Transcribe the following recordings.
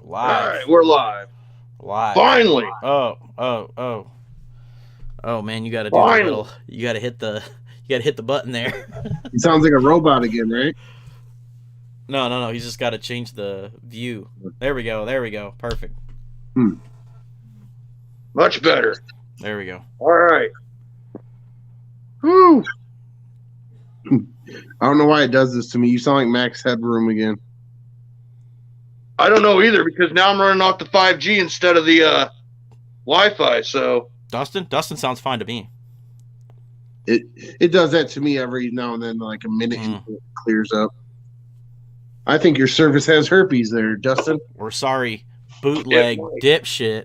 Live. All right, we're live. Live. Finally. Oh, man, you got to do Finally. the little. You got to hit the. You got to hit the button there. He sounds like a robot again, right? No. He's just got to change the view. There we go. Perfect. Much better. There we go. All right. Whew. I don't know why it does this to me. You sound like Max Headroom again. I don't know either because now I'm running off the 5G instead of the Wi-Fi. So Dustin sounds fine to me. It does that to me every now and then, like a minute, and it clears up. I think your service has herpes there, Dustin. We're sorry, bootleg dipshit.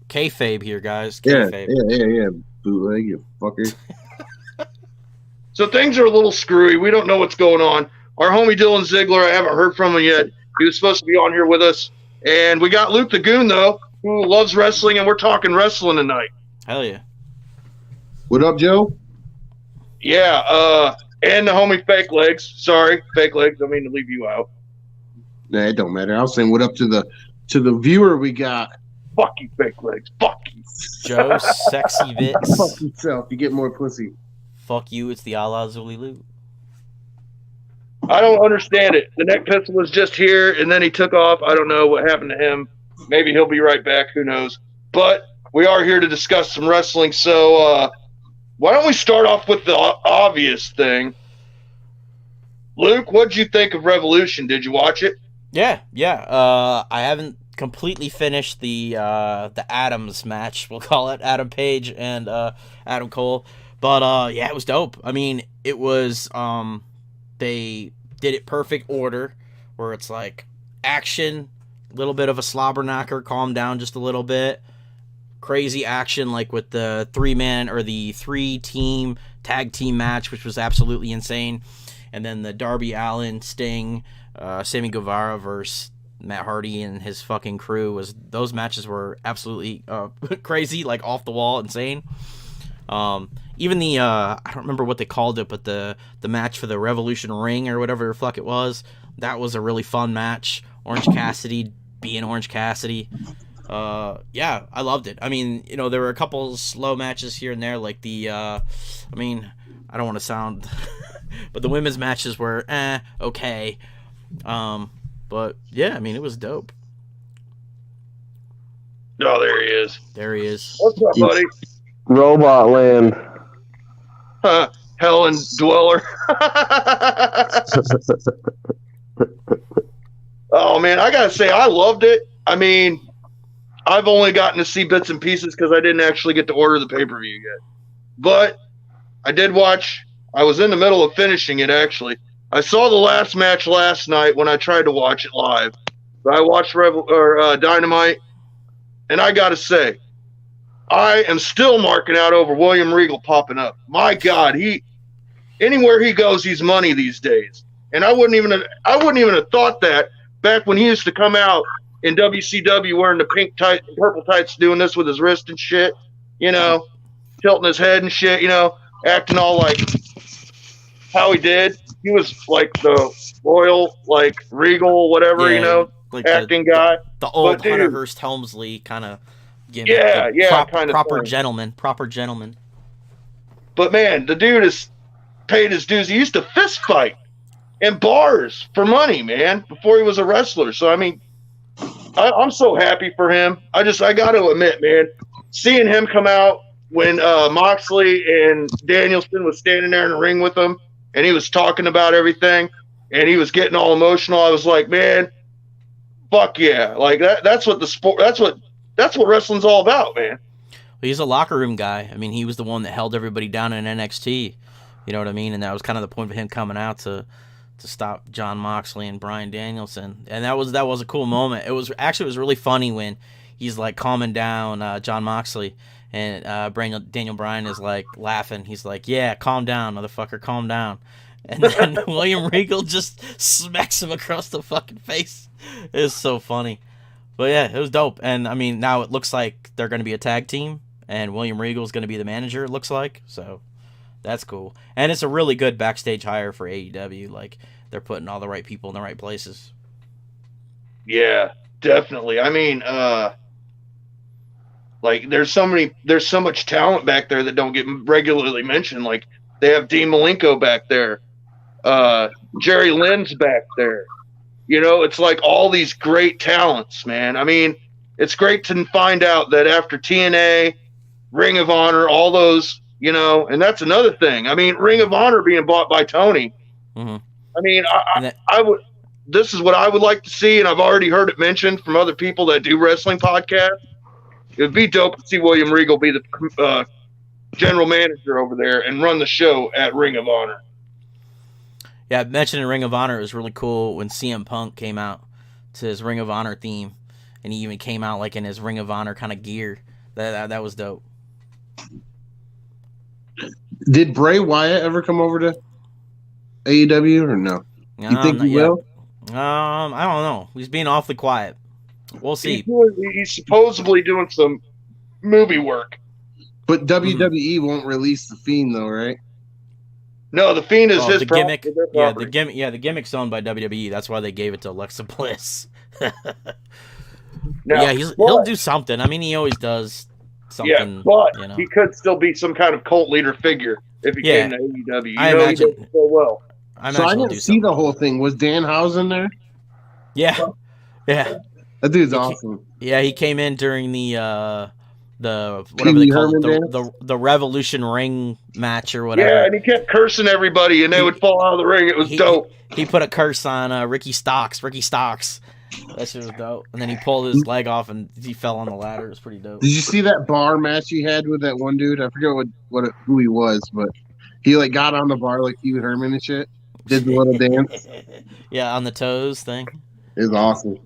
Kayfabe here, guys. Yeah, Kayfabe. yeah. Bootleg, you fucker. So things are a little screwy. We don't know what's going on. Our homie Dylan Ziegler, I haven't heard from him yet. He was supposed to be on here with us. And we got Luke the Goon, though, who loves wrestling, and we're talking wrestling tonight. Hell yeah. What up, Joe? Yeah, and the homie Fake Legs. Sorry, Fake Legs. I mean to leave you out. Nah, it don't matter. I was saying what up to the viewer we got. Fuck you, Fake Legs. Fuck you. Joe, sexy Vix. Fuck yourself. You get more pussy. Fuck you, it's the a la Zululu. I don't understand it. The neck pistol was just here, and then he took off. I don't know what happened to him. Maybe he'll be right back. Who knows? But we are here to discuss some wrestling. So why don't we start off with the obvious thing? Luke, what did you think of Revolution? Did you watch it? Yeah. I haven't completely finished the Adams match. We'll call it Adam Page and Adam Cole. But yeah, it was dope. I mean, it was they did it perfect order where it's like action, a little bit of a slobber knocker, calm down just a little bit. Crazy action like with the 3-man or the 3-team tag team match, which was absolutely insane. And then the Darby Allin, Sting, Sammy Guevara versus Matt Hardy and his fucking crew, those matches were absolutely crazy, like off the wall, insane. Even the I don't remember what they called it, but the match for the Revolution ring or whatever the fuck it was, that was a really fun match. Orange Cassidy being Orange Cassidy. Yeah, I loved it. I mean, you know, there were a couple slow matches here and there, like the I mean, I don't want to sound but the women's matches were okay. But yeah, I mean, it was dope. Oh, there he is. There he is. What's up, buddy? Robot Land. Helen Dweller. Oh, man, I got to say, I loved it. I mean, I've only gotten to see bits and pieces because I didn't actually get to order the pay-per-view yet. But I did watch. I was in the middle of finishing it, actually. I saw the last match last night when I tried to watch it live. But I watched Dynamite, and I got to say, I am still marking out over William Regal popping up. My God, anywhere he goes, he's money these days. And I wouldn't even have thought that back when he used to come out in WCW wearing the purple tights, doing this with his wrist and shit, you know, tilting his head and shit, you know, acting all like how he did. He was like the royal, like Regal, whatever, Yeah, you know, like acting guy. The old But, dude, Hunter Hearst Helmsley kind of gimmick. Yeah, kind of proper thing. gentleman. But man, the dude has paid his dues. He used to fist fight in bars for money, man, before he was a wrestler. So I mean, I'm so happy for him. I got to admit, man, seeing him come out when Moxley and Danielson was standing there in the ring with him, and he was talking about everything, and he was getting all emotional. I was like, man, fuck yeah! Like that's what the sport. That's what wrestling's all about, man. He's a locker room guy. I mean, he was the one that held everybody down in NXT. You know what I mean? And that was kind of the point of him coming out to stop John Moxley and Bryan Danielson. And that was a cool moment. It was really funny when he's like calming down John Moxley, and Daniel Bryan is like laughing. He's like, "Yeah, calm down, motherfucker, calm down." And then William Regal just smacks him across the fucking face. It's so funny. But yeah, it was dope. And I mean, now it looks like they're going to be a tag team, and William Regal is going to be the manager, it looks like. So that's cool. And it's a really good backstage hire for AEW. Like, they're putting all the right people in the right places. Yeah, definitely. I mean, like there's so much talent back there that don't get regularly mentioned. Like they have Dean Malenko back there, Jerry Lynn's back there. You know, it's like all these great talents, man. I mean, it's great to find out that after TNA, Ring of Honor, all those, you know, and that's another thing. I mean, Ring of Honor being bought by Tony. Mm-hmm. I mean, I would. This is what I would like to see, and I've already heard it mentioned from other people that do wrestling podcasts. It would be dope to see William Regal be the general manager over there and run the show at Ring of Honor. Yeah, mentioning Ring of Honor, it was really cool when CM Punk came out to his Ring of Honor theme, and he even came out like in his Ring of Honor kind of gear. That was dope. Did Bray Wyatt ever come over to AEW or no? You think he will? I don't know. He's being awfully quiet. We'll see. He's supposedly doing some movie work. But WWE won't release the Fiend though, right? No, the Fiend is his gimmick. Yeah, the gimmick. Yeah, the gimmick's owned by WWE. That's why they gave it to Alexa Bliss. Now, yeah, he'll do something. I mean, he always does something. Yeah, but you know. He could still be some kind of cult leader figure if he came to AEW. I imagine he does so well. I didn't see the whole thing. Was Danhausen there? Yeah, yeah. That dude's awesome. Yeah, he came in during the whatever they call it, the Revolution Ring match or whatever. Yeah, and he kept cursing everybody, and they would fall out of the ring. It was dope. He put a curse on Ricky Stocks. That shit was dope. And then he pulled his leg off and he fell on the ladder. It was pretty dope. Did you see that bar match he had with that one dude? I forget who he was, but he like got on the bar like Hugh Herman and shit. Did the little dance. Yeah, on the toes thing. It was awesome.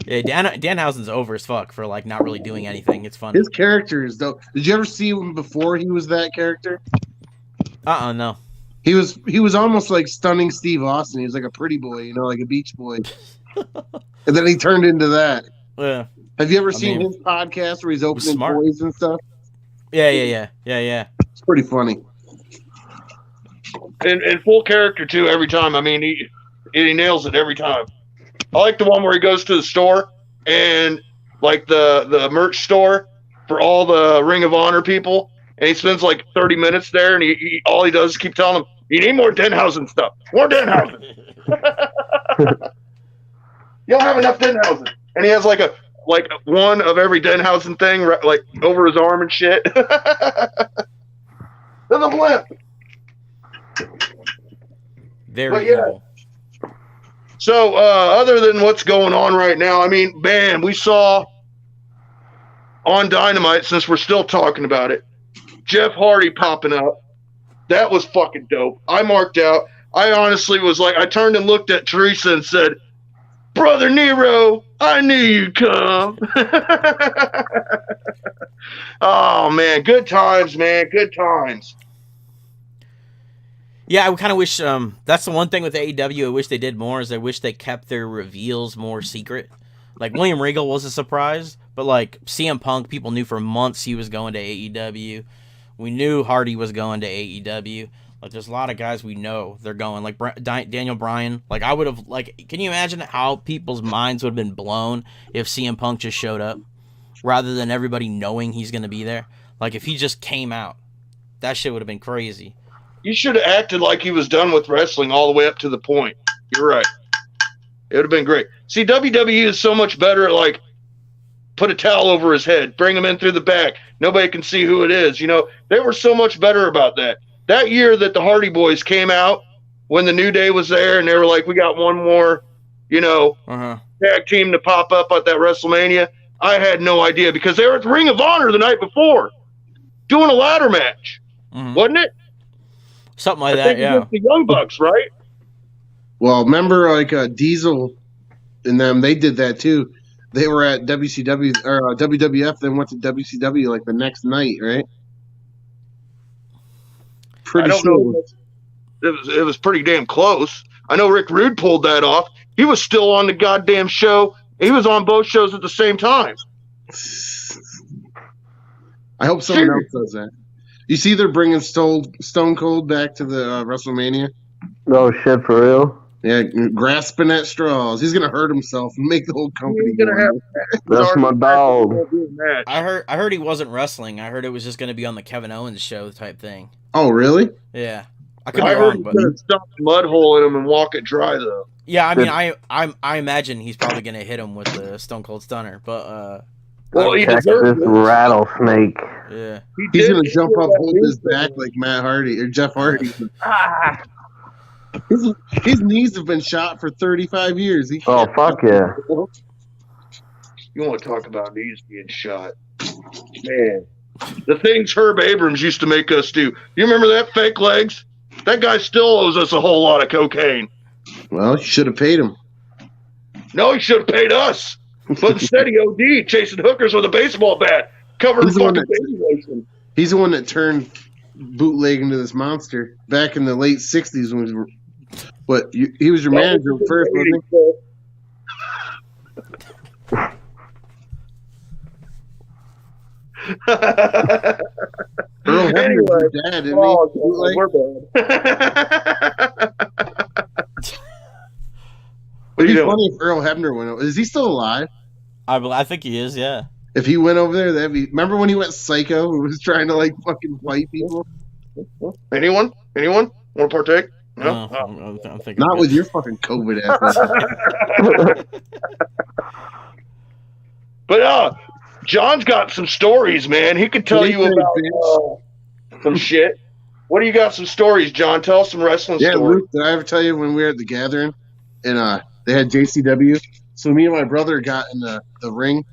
Yeah, Danhausen's over as fuck for like not really doing anything. It's funny. His character is dope. Did you ever see him before he was that character? No. He was almost like Stunning Steve Austin. He was like a pretty boy, you know, like a beach boy. And then he turned into that. Yeah. Have you ever seen his podcast where he's opening toys and stuff? Yeah. It's pretty funny. And full character too every time. I mean, he nails it every time. I like the one where he goes to the store and like the merch store for all the Ring of Honor people, and he spends like 30 minutes there, and he all he does is keep telling them, "You need more Denhausen stuff. More Denhausen. You don't have enough Denhausen." And he has like one of every Denhausen thing like over his arm and shit. There's a blimp. Very cool. So, other than what's going on right now, I mean, man, we saw on Dynamite, since we're still talking about it, Jeff Hardy popping up. That was fucking dope. I marked out. I honestly was like, I turned and looked at Teresa and said, "Brother Nero, I knew you'd come." Oh, man. Good times, man. Good times. Yeah, I kind of wish that's the one thing with AEW I wish they did more is I wish they kept their reveals more secret. Like William Regal was a surprise, but like CM Punk, people knew for months he was going to AEW. We knew Hardy was going to AEW. Like there's a lot of guys we know they're going. Like Daniel Bryan. Like I would have can you imagine how people's minds would have been blown if CM Punk just showed up rather than everybody knowing he's going to be there? Like if he just came out, that shit would have been crazy. You should have acted like he was done with wrestling all the way up to the point. You're right. It would have been great. See, WWE is so much better at, like, put a towel over his head, bring him in through the back. Nobody can see who it is. You know, they were so much better about that. That year that the Hardy Boys came out, when the New Day was there, and they were like, we got one more, you know, tag team to pop up at that WrestleMania, I had no idea because they were at the Ring of Honor the night before doing a ladder match. Wasn't it? Something like that, yeah. The Young Bucks, right? Well, remember, like Diesel and them, they did that too. They were at WCW or WWF, then went to WCW like the next night, right? I don't know. It was pretty damn close. I know Rick Rude pulled that off. He was still on the goddamn show. He was on both shows at the same time. I hope someone else does that. You see, they're bringing Stone Cold back to the WrestleMania. No shit, for real. Yeah, grasping at straws. He's gonna hurt himself and make the whole company He's gonna go have under. That's my dog. match. I heard he wasn't wrestling. I heard it was just going to be on the Kevin Owens show type thing. Oh, really? Yeah, I could be I heard wrong, he's but gonna stop a mud hole in him and walk it dry though. yeah, I mean, I imagine he's probably going to hit him with the Stone Cold Stunner, but Well, he Check deserves this it. rattlesnake. yeah, He's did gonna get jump up, that hold his win back thing. like Matt Hardy or Jeff Hardy. Ah, His knees have been shot for 35 years. He Oh, can't. fuck yeah. you want to talk about knees being shot? Man, the things Herb Abrams used to make us do. You remember that fake legs? That guy still owes us a whole lot of cocaine. Well, you should have paid him. No, he should have paid us. But instead he OD chasing hookers with a baseball bat, covered in He's the one fucking that- baby lotion. He's the one that turned bootleg into this monster back in the late 60s when we were. But he was your manager first, wasn't he? Earl Hebner Anyway, was your dad, didn't oh, he? Bootleg? we're bad. It'd be doing? funny if Earl Hebner went over. Is he still alive? I think he is. Yeah, If he went over there, that'd be. Remember when he went psycho and was trying to like fucking fight people? Anyone? Want to partake? no, No. I'm thinking Not good. with your fucking COVID ass. But John's got some stories, man. He could tell you about some shit. What do you got? Some stories, John? Tell us some wrestling Yeah, stories. Luke, did I ever tell you when we were at the gathering and they had JCW? So me and my brother got in the ring,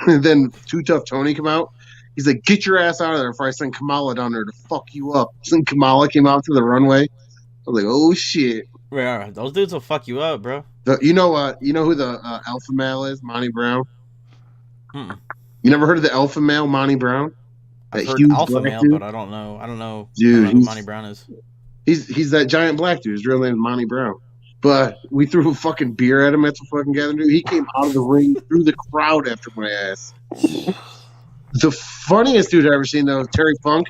and then Too Tough Tony come out. He's like, "Get your ass out of there before I send Kamala down there to fuck you up." So then Kamala came out to the runway. I was like, "Oh shit!" Yeah, those dudes will fuck you up, bro. You know who the alpha male is? Monty Brown. Mm-mm. You never heard of the alpha male, Monty Brown? I've That heard huge Alpha black Male, dude? but I don't know. I don't know Dude, who Monty Brown is. He's that giant black dude. His real name is Monty Brown. But we threw a fucking beer at him at the fucking gathering. Dude. He came out of the ring through the crowd after my ass. The funniest dude I ever seen though was Terry Funk.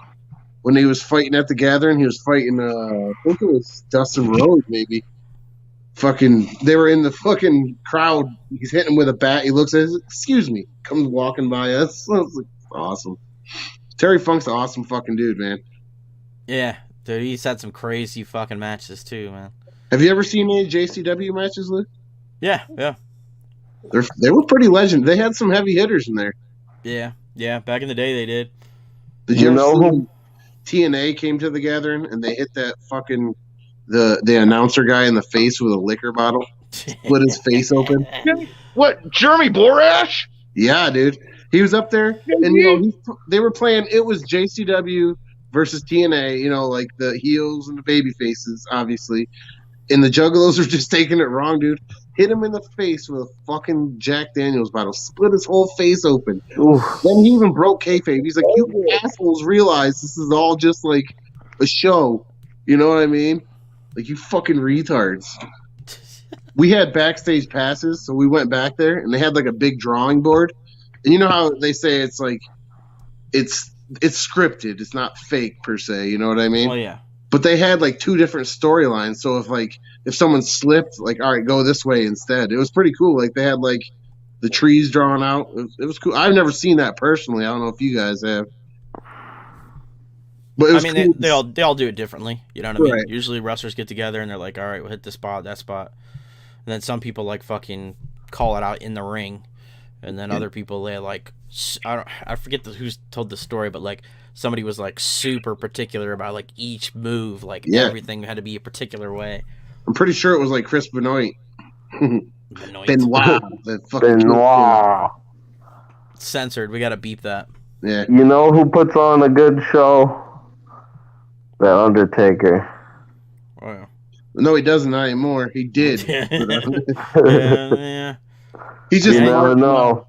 When he was fighting at the gathering, he was fighting I think it was Dustin Rhodes maybe. Fucking they were in the fucking crowd. He's hitting him with a bat. He looks at us, excuse me, comes walking by us. I was like, awesome. Terry Funk's an awesome fucking dude, man. Yeah, dude, he's had some crazy fucking matches too, man. Have you ever seen any JCW matches, Luke? Yeah. They were pretty legend. They had some heavy hitters in there. Yeah. Back in the day, they did. Did you You ever know see who- when TNA came to the gathering and they hit that fucking the announcer guy in the face with a liquor bottle? Split his face open. What? Jeremy Borash? Yeah, dude. He was up there, and they were playing. It was JCW versus TNA. You know, like the heels and the baby faces, obviously. And the Juggalos are just taking it wrong, dude. Hit him in the face with a fucking Jack Daniels bottle. Split his whole face open. Oof. Then he even broke kayfabe. He's like, "You assholes realize this is all just like a show." You know what I mean? Like, you fucking retards. We had backstage passes, so we went back there, and they had like a big drawing board. And you know how they say it's like it's scripted, it's not fake per se. You know what I mean? Well, yeah. But they had like two different storylines. So if someone slipped, like, all right, go this way instead. It was pretty cool. Like, they had like the trees drawn out. It was cool. I've never seen that personally. I don't know if you guys have. But it was cool. they all do it differently. You know what I mean? Right. Usually wrestlers get together and they're like, all right, we'll hit this spot, that spot. And then some people like fucking call it out in the ring. And then other people, they like, I forget who's told the story, but like somebody was like super particular about like each move, like everything had to be a particular way. I'm pretty sure it was like Chris Benoit. Benoit. That fucking Benoit. Censored. We gotta beep that. Yeah. You know who puts on a good show? The Undertaker. Oh, yeah. No, he doesn't not anymore. He did. Yeah. He's just You never know.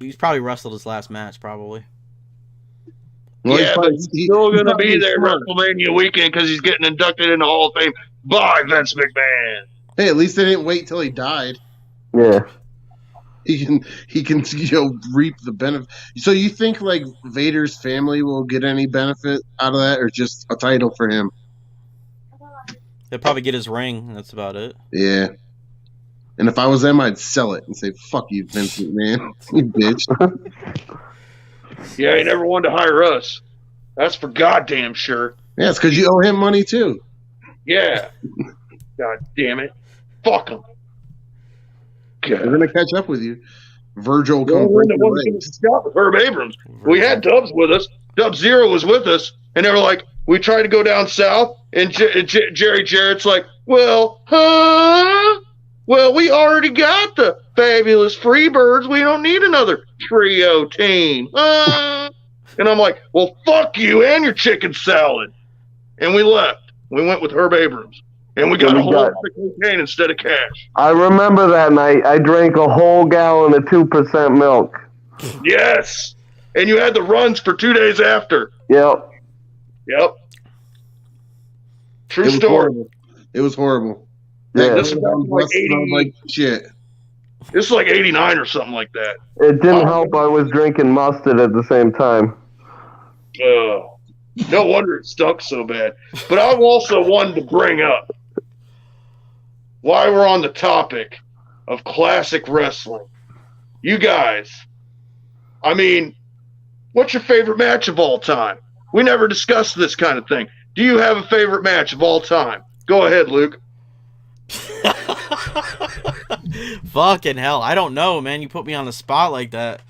He's probably wrestled his last match, probably. Well, Yeah, but he's still going to be there WrestleMania weekend because he's getting inducted in the Hall of Fame by Vince McMahon. Hey, at least they didn't wait till he died. Yeah. He can reap the benefit. So you think like Vader's family will get any benefit out of that, or just a title for him? They'll probably get his ring. And that's about it. Yeah. And if I was them, I'd sell it and say, "Fuck you, Vince McMahon, you bitch." Yeah, he never wanted to hire us. That's for goddamn sure. Yeah, it's because you owe him money too. Yeah. God damn it. Fuck him. They're gonna catch up with you. Virgil The come only one break that your wasn't going to legs. scout was Herb Abrams. We had Dubs with us. Dub Zero was with us, and they were like, we tried to go down south, and Jerry Jarrett's like, well, we already got the fabulous Freebirds. We don't need another trio team. And I'm like, well, fuck you and your chicken salad. And we left. We went with Herb Abrams. And we got a whole lot of cocaine instead of cash. I remember that night. I drank a whole gallon of 2% milk. Yes. And you had the runs for 2 days after. Yep. True story. Horrible. It was horrible. Yeah. This is like 80, like shit. This is like 89 or something like that. It didn't help I was drinking mustard at the same time. No wonder it stunk so bad. But I also wanted to bring up, while we're on the topic of classic wrestling, you guys, I mean, what's your favorite match of all time? We never discussed this kind of thing. Do you have a favorite match of all time? Go ahead, Luke. Fucking hell. I don't know, man. You put me on the spot like that.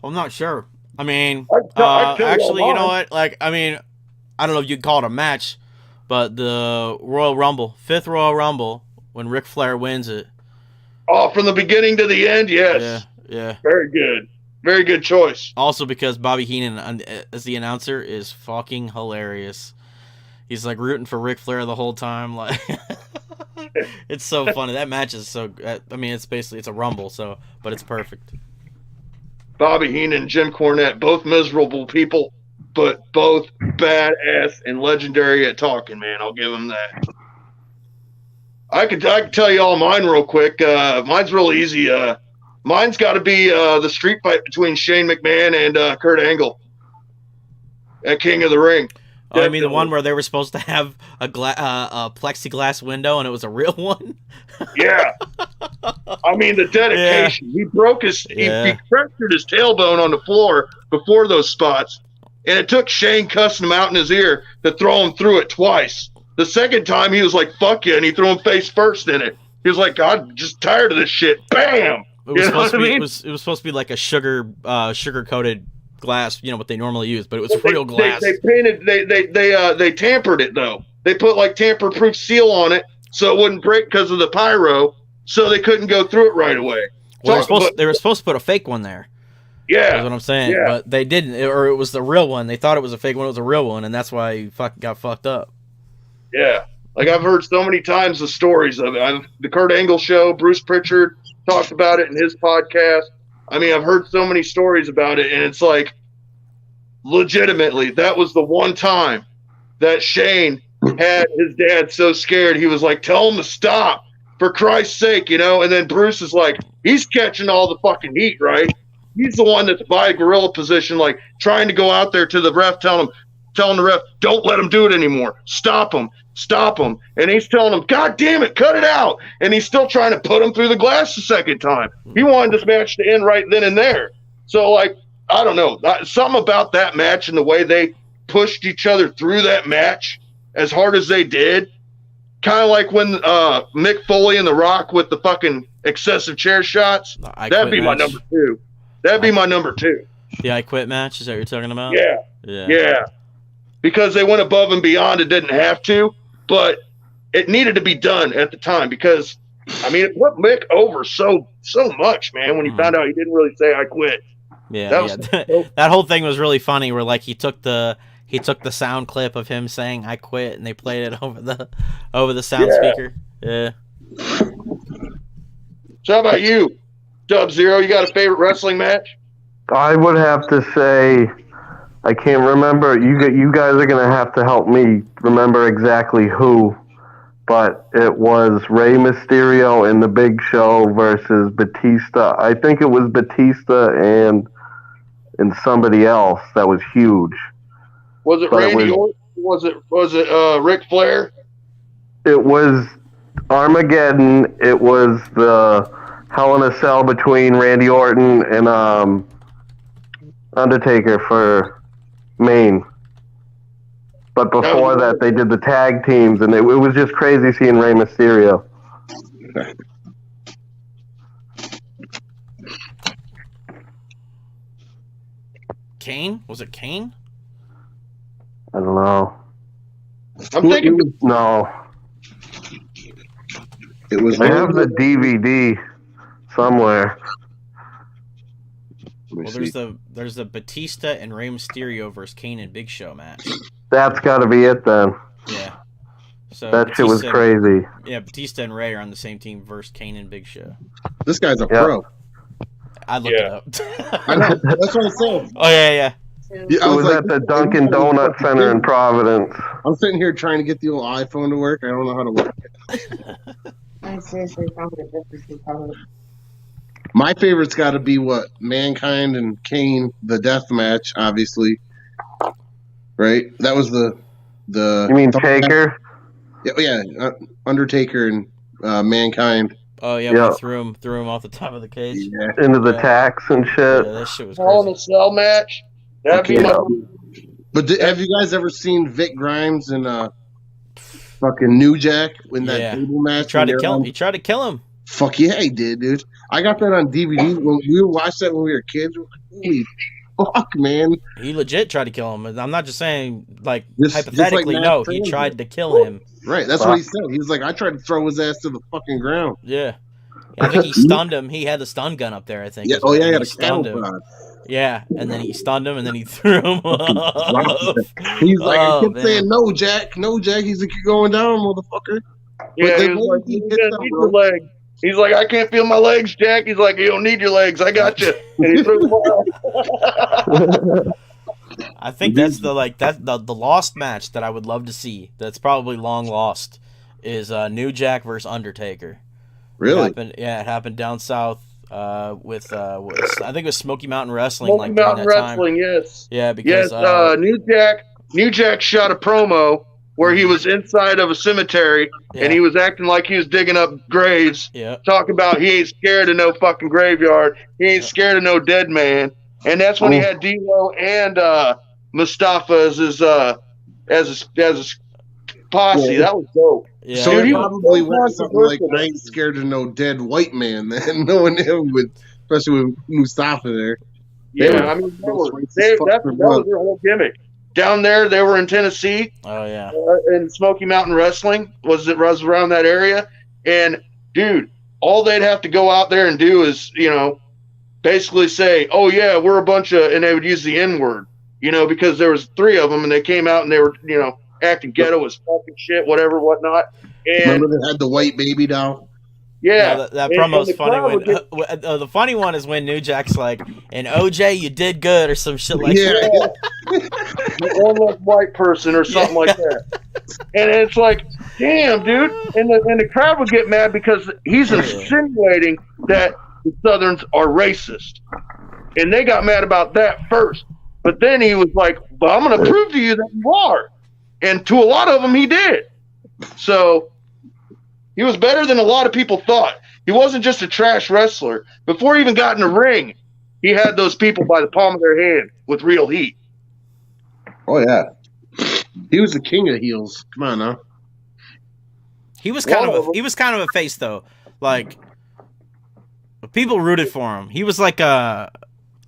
I'm not sure. I mean, actually, you know what? Like, I mean, I don't know if you'd call it a match, but the Royal Rumble, 5th Royal Rumble, when Ric Flair wins it. Oh, from the beginning to the end, yes. Yeah. Very good. Very good choice. Also because Bobby Heenan, as the announcer, is fucking hilarious. He's like rooting for Ric Flair the whole time. Like, it's so funny. That match is so. I mean, it's a Rumble, but it's perfect. Bobby Heenan and Jim Cornette, both miserable people, but both badass and legendary at talking. Man, I'll give them that. I could tell you all mine real quick. Mine's real easy. Mine's got to be the street fight between Shane McMahon and Kurt Angle at King of the Ring. Oh, I mean the one where they were supposed to have a plexiglass window and it was a real one? Yeah. I mean, the dedication. Yeah. He broke his he fractured his tailbone on the floor before those spots, and it took Shane cussing him out in his ear to throw him through it twice. The second time, he was like, fuck you, and he threw him face first in it. He was like, God, just tired of this shit. Bam! It was supposed to be, it was supposed to be like a sugar-coated glass, you know, what they normally use, but it was real glass. They painted, they tampered it, though. They put, like, tamper-proof seal on it so it wouldn't break because of the pyro, so they couldn't go through it right away. Well, they were supposed to put a fake one there. Yeah. That's what I'm saying. Yeah. But they didn't, or it was the real one. They thought it was a fake one. It was a real one, and that's why he got fucked up. Yeah. Like, I've heard so many times the stories of it. The Kurt Angle show, Bruce Pritchard talked about it in his podcast. I mean, I've heard so many stories about it, and it's like, legitimately, that was the one time that Shane had his dad so scared, he was like, tell him to stop, for Christ's sake, you know? And then Bruce is like, he's catching all the fucking heat, right? He's the one that's by a gorilla position, like, trying to go out there to the ref, telling the ref, don't let him do it anymore. Stop him. And he's telling him, God damn it, cut it out. And he's still trying to put him through the glass the second time. He wanted this match to end right then and there. So, like, I don't know. Something about that match and the way they pushed each other through that match as hard as they did. Kind of like when Mick Foley and The Rock with the fucking excessive chair shots. That'd be my number two. The I Quit match, is that what you're talking about? Yeah. Because they went above and beyond. It didn't have to, but it needed to be done at the time because, I mean, it put Mick over so much, man, when he found out he didn't really say I quit. Yeah, that whole thing was really funny where, like, he took the sound clip of him saying I quit and they played it over the sound speaker. Yeah. So how about you, Dub Zero? You got a favorite wrestling match? I would have to say, I can't remember. You guys are going to have to help me remember exactly who, but it was Rey Mysterio in the Big Show versus Batista. I think it was Batista and somebody else that was huge. Was it Randy Orton? Was it Ric Flair? It was Armageddon. It was the Hell in a Cell between Randy Orton and Undertaker for Maine. But before that, they did the tag teams, and it was just crazy seeing Rey Mysterio. Kane? Was it Kane? I don't know. I'm thinking. No. It was. I have the DVD somewhere. Well, there's the Batista and Rey Mysterio versus Kane and Big Show match. That's got to be it then. Yeah. So that shit was crazy. Yeah, Batista and Rey are on the same team versus Kane and Big Show. This guy's a pro. I looked it up. I know. That's what I said. Oh yeah. It was at the Dunkin' Donut Center in Providence. I'm sitting here trying to get the old iPhone to work. I don't know how to work it. I seriously found it. My favorite's got to be what Mankind and Kane, the death match, obviously. Right? That was the. You mean Taker? Yeah, Undertaker and Mankind. Oh yeah, we threw him off the top of the cage. Yeah. Into the tax and shit. Yeah, that shit was Hell in a crazy. Cell match. That'd be my. But have you guys ever seen Vic Grimes and fucking New Jack in that table match? He tried to kill him. Fuck yeah, he did, dude. I got that on DVD. When we watched that when we were kids, we were like, holy fuck, man. He legit tried to kill him. I'm not just saying, like, Just hypothetically, like no. Matt He Trent tried did. to kill him. Right, that's what he said. He was like, I tried to throw his ass to the fucking ground. Yeah. I think he stunned him. He had the stun gun up there, I think. Yeah, he had a stunned cattle him. prod. Yeah, and then he stunned him, and then he threw him off. He's like, I kept man. saying, no, Jack. No, Jack. He's like, you're going down, motherfucker. Yeah, But he the was way like, he you hit don't that, need bro. your legs. He's like, I can't feel my legs, Jack. He's like, you don't need your legs. I got you. And he threw them out. I think that's the lost match that I would love to see. That's probably long lost. Is New Jack versus Undertaker. Really? It happened down south. With I think it was Smoky Mountain Wrestling. Smoky like during Mountain that Wrestling, time. yes. Yeah, because New Jack shot a promo where he was inside of a cemetery and he was acting like he was digging up graves. Yeah. Talking about he ain't scared of no fucking graveyard. He ain't scared of no dead man. And that's when he had D-Lo and Mustafa as his posse. Yeah. That was dope. Yeah. So Dude, he he was probably so went something like, controversial. I ain't scared of no dead white man, then, knowing him with, especially with Mustafa there. Yeah, I mean, that was their whole gimmick. Down there, they were in Tennessee. Oh yeah. In Smoky Mountain Wrestling was around that area, and dude, all they'd have to go out there and do is, basically say, "Oh yeah, we're a bunch of," and they would use the N-word, because there was 3 of them, and they came out and they were, acting ghetto as fucking shit, whatever, whatnot. And Remember they had the white baby doll? yeah, No, that And promo's the funny. crowd would get- The funny one is when New Jack's like, "And OJ, you did good," or some shit like Yeah. that. one less white person or something like that. And it's like, damn, dude. And the crowd would get mad because he's insinuating that the Southerns are racist. And they got mad about that first. But then he was like, well, I'm going to prove to you that you are. And to a lot of them, he did. So he was better than a lot of people thought. He wasn't just a trash wrestler. Before he even got in the ring, he had those people by the palm of their hand with real heat. Oh, yeah. He was the king of heels. Come on now. He was kind of a face though. Like people rooted for him. He was like a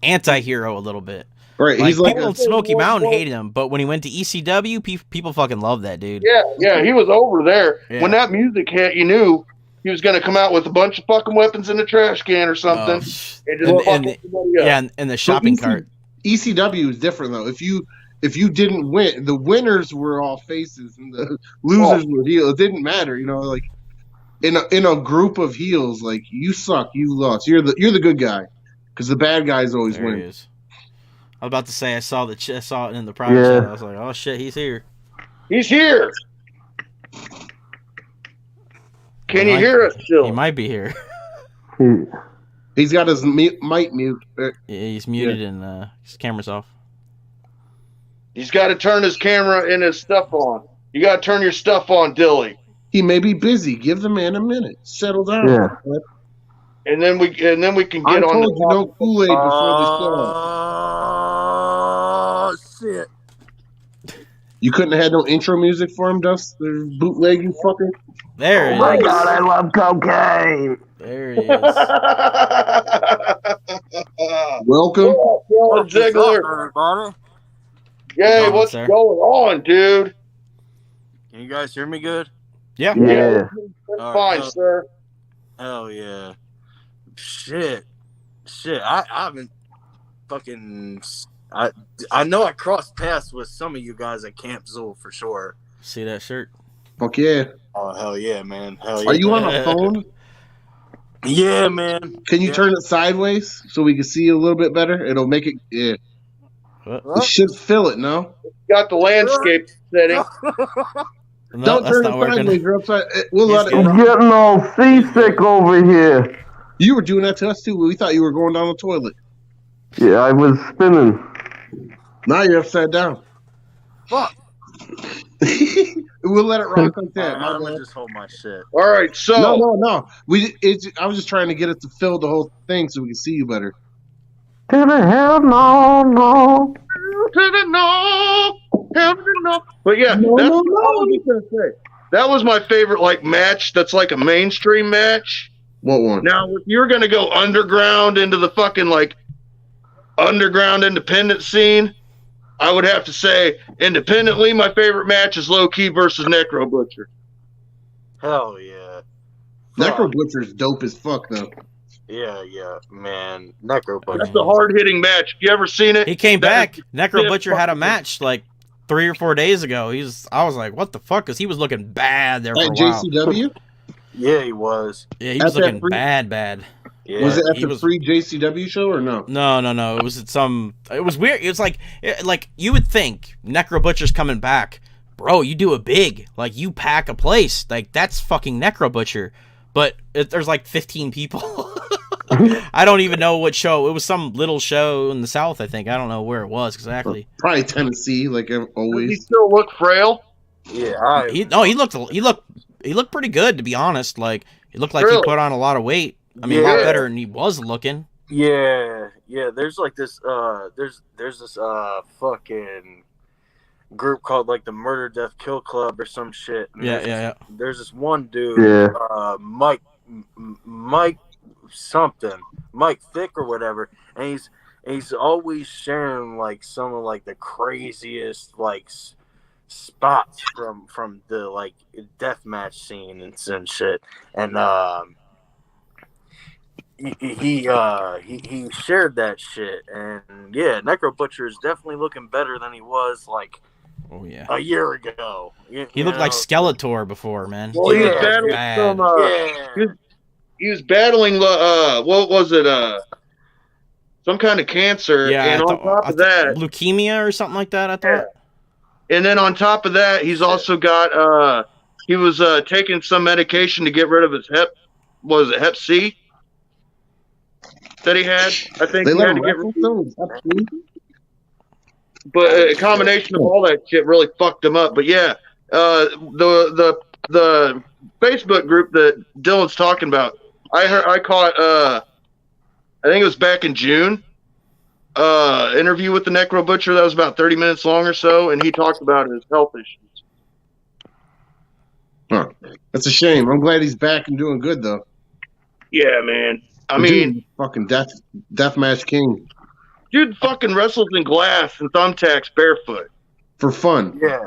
anti-hero a little bit. Right, Like, he's like people in Smoky Mountain hated him, but when he went to ECW, people fucking loved that dude. Yeah, he was over there. Yeah. When that music hit, you knew he was going to come out with a bunch of fucking weapons in the trash can or something. Oh, and just and- fuck and- everybody up. Yeah, and the shopping EC cart. ECW is different though. If you didn't win, the winners were all faces and the losers were heels. It didn't matter, like in a group of heels, like you suck, you lost. You're the good guy because the bad guys always There he win. is. I was about to say I saw it in the private chat. I was like, oh shit, he's here. He's here. Can you hear us still? He might be here. He's got his mic mute. Yeah, he's muted and his camera's off. He's got to turn his camera and his stuff on. You got to turn your stuff on, Dylly. He may be busy. Give the man a minute. Settle down. Yeah. And then we can I get on told you no the Kool-Aid before the show. Oh shit! You couldn't have had no intro music for him, Dust? The bootleg, you fucker. There Oh he my is. God, I love cocaine. There he is. Welcome. Dylan What's up, Ziggler. everybody? Yay, going, what's sir? going on, dude? Can you guys hear me good? Yeah. Yeah. That's All fine, right, sir. Hell yeah! Shit! I've been fucking. I know I crossed paths with some of you guys at Camp Zool for sure. See that shirt? Fuck yeah. Oh hell yeah, man! Hell yeah! Are you on a phone? Yeah, man. Can you turn it sideways so we can see you a little bit better? It'll make it. Yeah. What? It should fill it, no? Got the landscape setting. No, Don't that's turn not it working. sideways. You're upside. We'll He's let it good. I'm run. getting all seasick over here. You were doing that to us too. We thought you were going down the toilet. Yeah, I was spinning. Now you're upside down. Fuck! We'll let it rock like that. My I'm bad. gonna just hold my shit. All right, so No. I was just trying to get it to fill the whole thing so we can see you better. To the hell no. But yeah, No, that's no, what I was just gonna say. That was my favorite match. That's like a mainstream match. What one? Now, if you're gonna go underground into the fucking underground independent scene, I would have to say independently, my favorite match is Low Key versus Necro Butcher. Hell yeah! Necro Fuck. Butcher's dope as fuck though. Yeah, man. Necro Butcher. That's a hard hitting match. You ever seen it? He came That back. Necro yeah, Butcher had a fucking- match like 3 or 4 days ago. I was like, what the fuck? Because he was looking bad there for At a while. JCW? Yeah, he was. Yeah, he was At that looking free- bad. Yeah. Was it at he the was- free JCW show or no? No. It was at some. It was weird. It was like you would think Necro Butcher's coming back, bro. You do it big, like you pack a place, like that's fucking Necro Butcher. But there's like 15 people. I don't even know what show. It was some little show in the South, I think. I don't know where it was exactly. Probably Tennessee, like Does he always. still look frail? Yeah, He looked pretty good, to be honest. Like he looked like Really? he put on a lot of weight. I mean, a lot better than he was looking. Yeah. There's like this. There's this fucking group called like the Murder Death Kill Club or some shit. And Yeah. There's this one dude. Yeah. Mike something, Mike Thick or whatever, and he's always sharing like some of like the craziest like spots from the like deathmatch scene and some shit, and he shared that shit, and yeah, Necro Butcher is definitely looking better than he was like Oh yeah. a year ago. He looked like Skeletor before, man. Well, he was Yeah, battling bad. some. He was battling. What was it? Some kind of cancer. Yeah, and on top of that, leukemia or something like that. I thought. and then on top of that, he's also got. He was taking some medication to get rid of his Hep C that he had. I think They he let had him to get wrestle rid of. still? Absolutely. But a combination of all that shit really fucked him up. But yeah, the Facebook group that Dylan's talking about, I caught I think it was back in June, interview with the Necro Butcher that was about 30 minutes long or so, and he talked about his health issues. Huh. That's a shame. I'm glad he's back and doing good though. Yeah, man. I The mean, dude, fucking deathmatch king dude fucking wrestles in glass and thumbtacks barefoot. for fun. Yeah.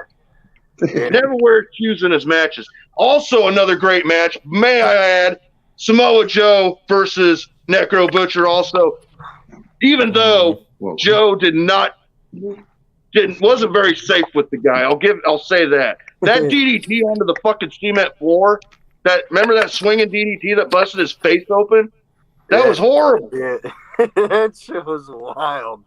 Never wears shoes in his matches. Also, another great match, may I add, Samoa Joe versus Necro Butcher. Also, even though Whoa. Joe wasn't very safe with the guy. I'll say that. That DDT onto the fucking cement floor. Remember that swinging DDT that busted his face open? That was horrible. Yeah. That shit was wild.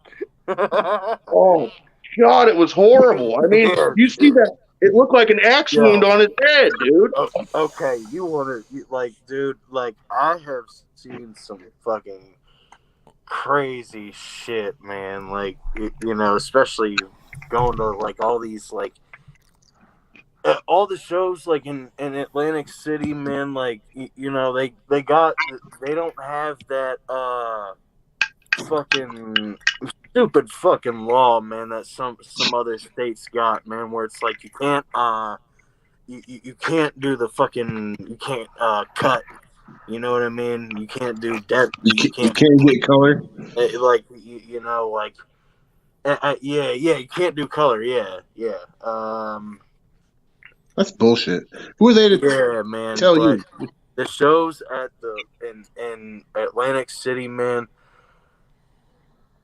Oh God, it was horrible. I mean, you see that? It looked like an axe wound on his head, dude. Okay, you want to like, dude? Like, I have seen some fucking crazy shit, man. Like, you know, especially going to like all these like all the shows like in Atlantic City, man, like you know they don't have that fucking stupid fucking law, man, that some other states got, man, where it's like you can't you can't do the fucking you can't cut, you know what I mean? You can't do death. You You can't can't get color. like you know like yeah you can't do color. Yeah. That's bullshit. Who are they to Yeah, man. tell But you? the shows at the in Atlantic City, man,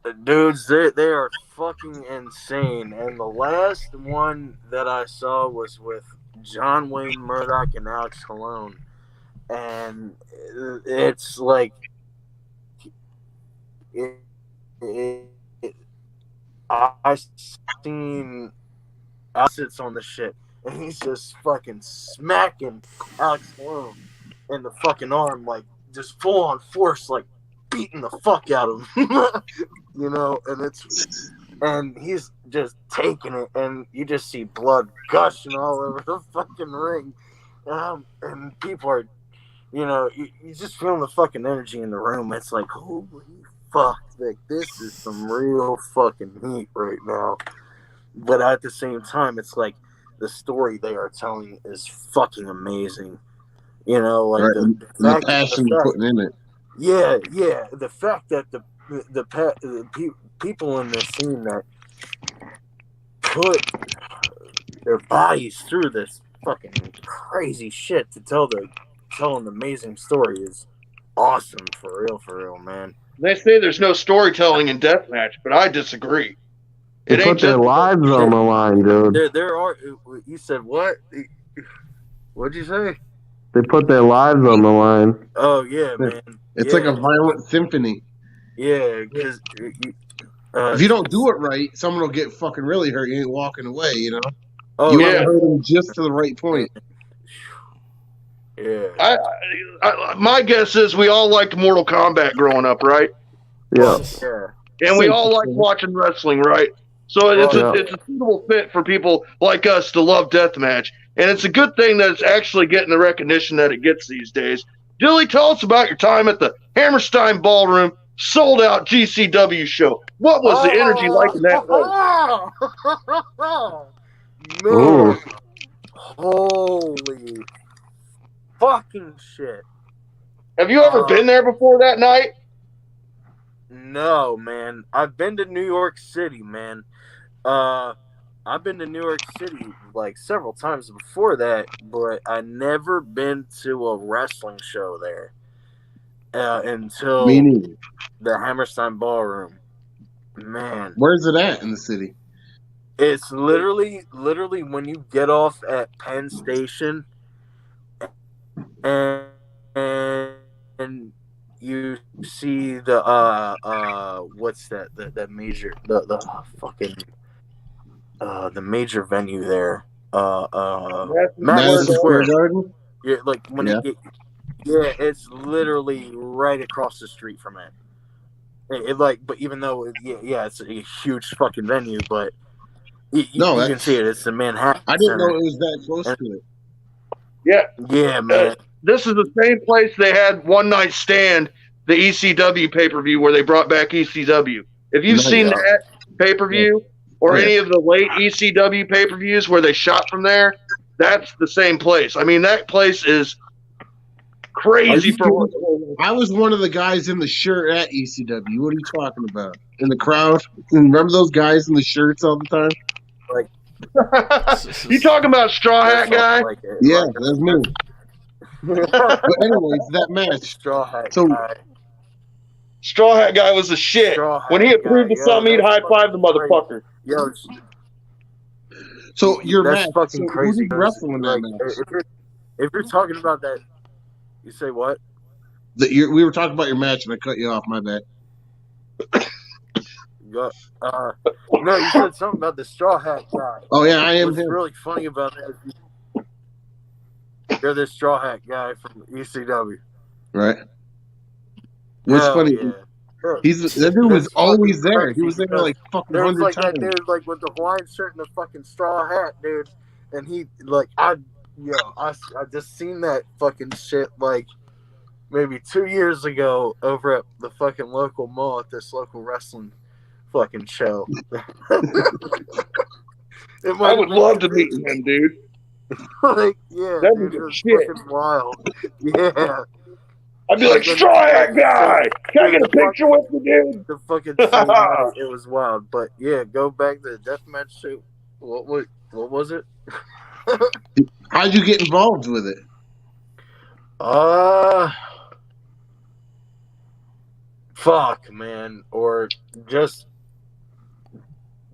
the dudes they are fucking insane. And the last one that I saw was with John Wayne Murdoch and Alex Colon, and it's like it, it, I seen Alex on the shit, and he's just fucking smacking Alex Colon in the fucking arm, like just full on force, like beating the fuck out of him. You know, and he's just taking it, and you just see blood gushing all over the fucking ring, and people are, you know, you just feeling the fucking energy in the room. It's like, holy fuck, like this is some real fucking heat right now. But at the same time, it's like the story they are telling is fucking amazing. You know, like Right, and the passion you're putting in it. yeah, the fact that the people in this scene that put their bodies through this fucking crazy shit to tell an amazing story is awesome, for real, man. They say there's no storytelling in deathmatch, but I disagree. They put their lives on the line, dude. There are. You said what? What'd you say? They put their lives on the line. Oh yeah, man. It's like a violent symphony. Yeah, because if you don't do it right, someone will get fucking really hurt. You ain't walking away, you know. Oh, you want to hurt them just to the right point. Yeah. My guess is we all liked Mortal Kombat growing up, right? Yeah. And we all like watching wrestling, right? So it's a suitable fit for people like us to love deathmatch. And it's a good thing that it's actually getting the recognition that it gets these days. Dylly, tell us about your time at the Hammerstein Ballroom sold-out GCW show. What was the energy like in that place? Man, holy fucking shit. Have you ever been there before that night? No, man. I've been to New York City, man. I've been to New York City like several times before that, but I never been to a wrestling show there until the Hammerstein Ballroom. Man, where's it at in the city? It's literally when you get off at Penn Station, and you see the what's that the major the fucking the major venue there, Madison Square Garden. Yeah, like when it's literally right across the street from it. But even though it's a huge fucking venue, but you can see it. It's the Manhattan. I didn't know it was that close to it. Yeah, man. This is the same place they had One Night Stand, the ECW pay-per-view where they brought back ECW. If you've seen that pay-per-view or any of the late ECW pay-per-views where they shot from there, that's the same place. I mean, that place is crazy. I was one of the guys in the shirt at ECW. What are you talking about? In the crowd? Remember those guys in the shirts all the time? Like, you talking about Straw Hat Guy? Yeah, that's me. But anyways, that match. Straw Hat Guy. Straw Hat Guy was the shit. When he approved of something, he'd high five the motherfucker. Yo, so your that's match. fucking crazy. Who did wrestle in that match? If you're talking about that, you say what? We were talking about your match, and I cut you off. My bad. No, you said something about the Straw Hat Guy. Oh yeah, I am. What's really funny about that is you're the Straw Hat Guy from ECW, right? What's funny? Yeah. That dude was always there. He was there like fucking 100 times. That dude, like with the Hawaiian shirt and the fucking straw hat, dude. and he like I just seen that fucking shit like maybe 2 years ago over at the fucking local mall at this local wrestling fucking show. I would love to meet him, dude. Like, yeah, That'd dude, be it good was shit. fucking wild. Yeah. I'd be like, destroy that guy! Can I get a picture with you, dude? The fucking same night, it was wild. But yeah, go back to the deathmatch shoot. What was it? How'd you get involved with it? Fuck, man, or just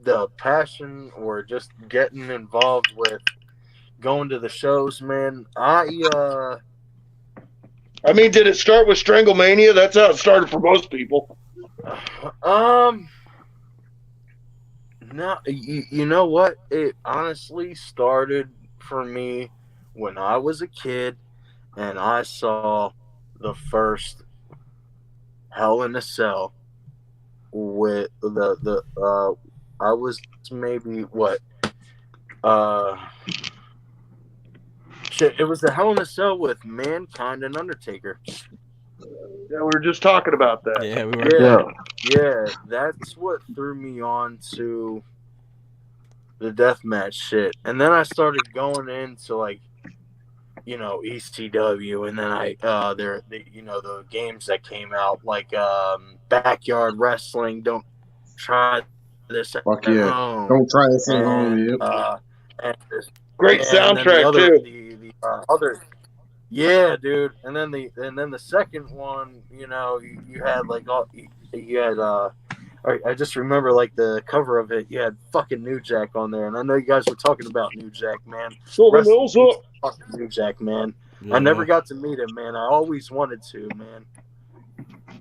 the passion, or just getting involved with going to the shows, man. I mean, did it start with Stranglemania? That's how it started for most people. No, you know what? It honestly started for me when I was a kid and I saw the first Hell in a Cell with the I was maybe what shit, it was the Hell in a Cell with Mankind and Undertaker. Yeah, we were just talking about that. Yeah, we were. Yeah, that's what threw me on to the deathmatch shit. And then I started going into like, you know, ECW, and then the games that came out like Backyard Wrestling. Don't try this at Fuck yeah. home. Don't try this at home. And, Yep. Great soundtrack too. The other, yeah, dude. And then the second one, you know, you had like you had I just remember like the cover of it. You had fucking New Jack on there, and I know you guys were talking about New Jack, man. Silver Mills up. Fucking New Jack, man. Yeah. I never got to meet him, man. I always wanted to, man.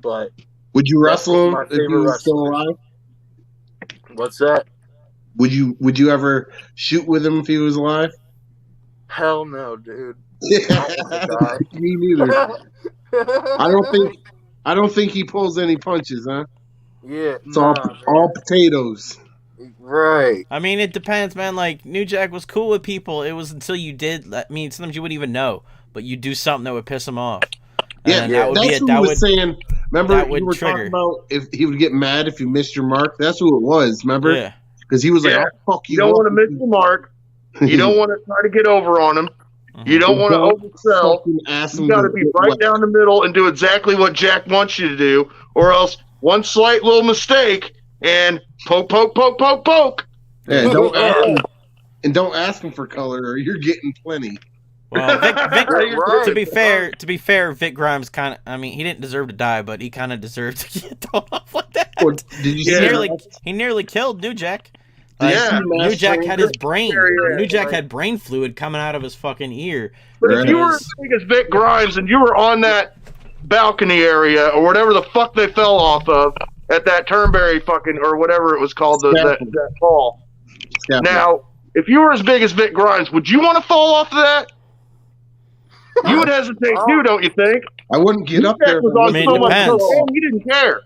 But Would you that's wrestle my him if he favorite was still wrestler. alive? What's that? Would you ever shoot with him if he was alive? Hell no, dude. Me neither. I don't think he pulls any punches, huh? Yeah, It's all potatoes. Right. I mean, it depends, man. Like, New Jack was cool with people. It was until you did. I mean, sometimes you wouldn't even know, but you do something that would piss him off. Yeah, And that would be that's it. who That was would saying. Remember, that would you were trigger. talking about if he would get mad if you missed your mark. That's who it was. Remember? Yeah. Because he was like, Yeah. "Oh fuck you!" You don't want to miss the mark. You don't want to try to get over on him. You don't want to oversell. fucking ask him You got to to be get right wet. down the middle and do exactly what Jack wants you to do, or else one slight little mistake and poke, poke, poke, poke, poke. Yeah, don't ask him for color, or you're getting plenty. Well, Vic Right. to be fair, Vic Grimes kind of. I mean, he didn't deserve to die, but he kind of deserved to get thrown off like that. Or did you see He nearly killed New Jack. Like, Yeah. New Jack had his brain. Yeah, New Jack had brain fluid coming out of his fucking ear. But if you were as big as Vic Grimes and you were on that balcony area or whatever the fuck they fell off of at that Turnberry fucking or whatever it was called, that fall. Now, if you were as big as Vic Grimes, would you want to fall off of that? You would hesitate too, don't you think? I wouldn't get up there. Was on I mean, so it much depends. cocaine, he didn't care.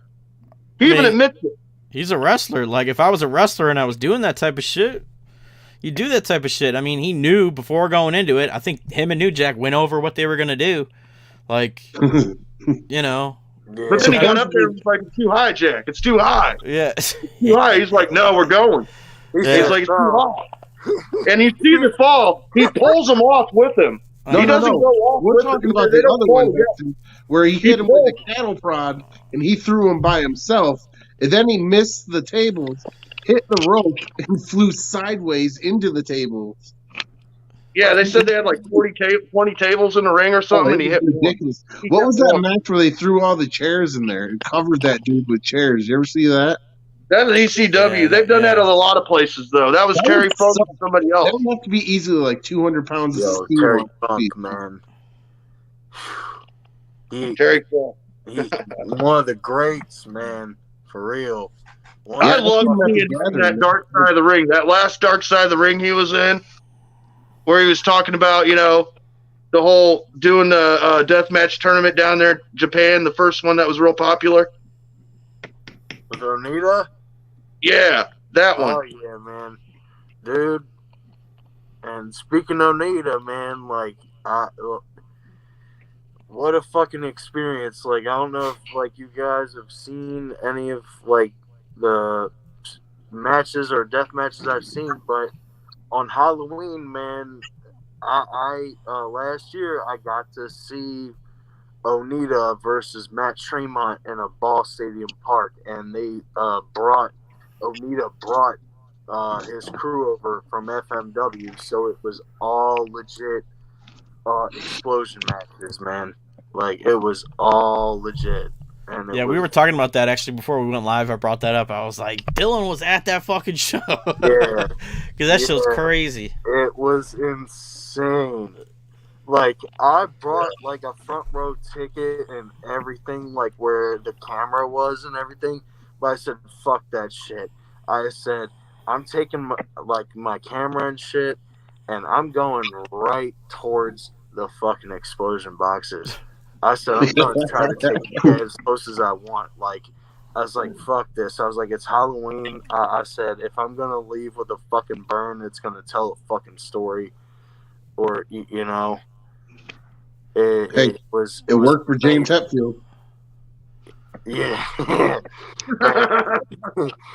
He even admits it. He's a wrestler. Like, if I was a wrestler and I was doing that type of shit, you do that type of shit. I mean, he knew before going into it. I think him and New Jack went over what they were going to do. Like, you know. Yeah. But then he got up there and was like, it's too high, Jack. It's too high. Yeah. It's too high. He's like, no, we're going. Yeah. He's like, it's too high. And you see the fall. He pulls them off with him. He doesn't go off We're with talking him. about They the don't other pull one, him. where he hit him with a cattle prod, and he threw him by himself, and then he missed the tables, hit the rope, and flew sideways into the tables. Yeah, they said they had like 20 tables in the ring or something, and he hit ridiculous. one. What was that match where they threw all the chairs in there and covered that dude with chairs? You ever see that? That was ECW. Yeah, They've done that at a lot of places, though. That was Terry Funk and somebody else. That would have to be easily like 200 pounds of steel. Terry on his feet. Funk, man. Terry Funk. He one of the greats, man. For real. I love seeing that dark side of the ring. That last dark side of the ring he was in, where he was talking about, you know, the whole doing the deathmatch tournament down there in Japan, the first one that was real popular. With Onita? Yeah, that one. Oh, yeah, man. Dude. And And speaking of Nita, man, like, what a fucking experience. Like, I don't know if, like, you guys have seen any of, like, the matches or death matches I've seen, but on Halloween, man, I last year I got to see Onita versus Matt Tremont in a Ball Stadium Park, and they Onita brought his crew over from FMW, so it was all legit explosion matches, man. Like, it was all legit. And Yeah, we were talking about that actually before we went live. I brought that up. I was like, Dylan was at that fucking show. Yeah. Because that show's crazy. It was insane. Like, I brought, like, a front row ticket and everything, like, where the camera was and everything. But I said, fuck that shit. I said, I'm taking, my camera and shit, and I'm going right towards the fucking explosion boxes. I said, I'm going to try to take it as close as I want. Like, I was like, fuck this. I was like, it's Halloween. I said, if I'm going to leave with a fucking burn, it's going to tell a fucking story. Or, you know, it worked for James Hetfield. Yeah.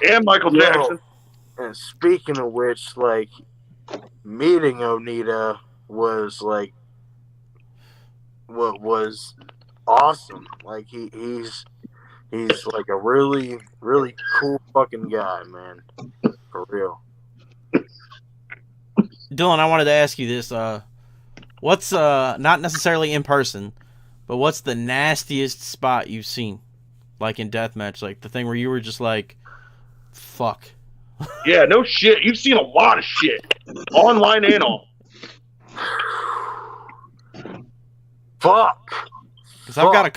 And Michael Jackson. And speaking of which, like, meeting Onita was, like, what was awesome. Like, he's like a really, really cool fucking guy, man. For real. Dylan, I wanted to ask you this. What's not necessarily in person, but what's the nastiest spot you've seen? Like in Deathmatch, like the thing where you were just like, fuck. Yeah, no shit. You've seen a lot of shit. Online and off. Fuck. Because I've got a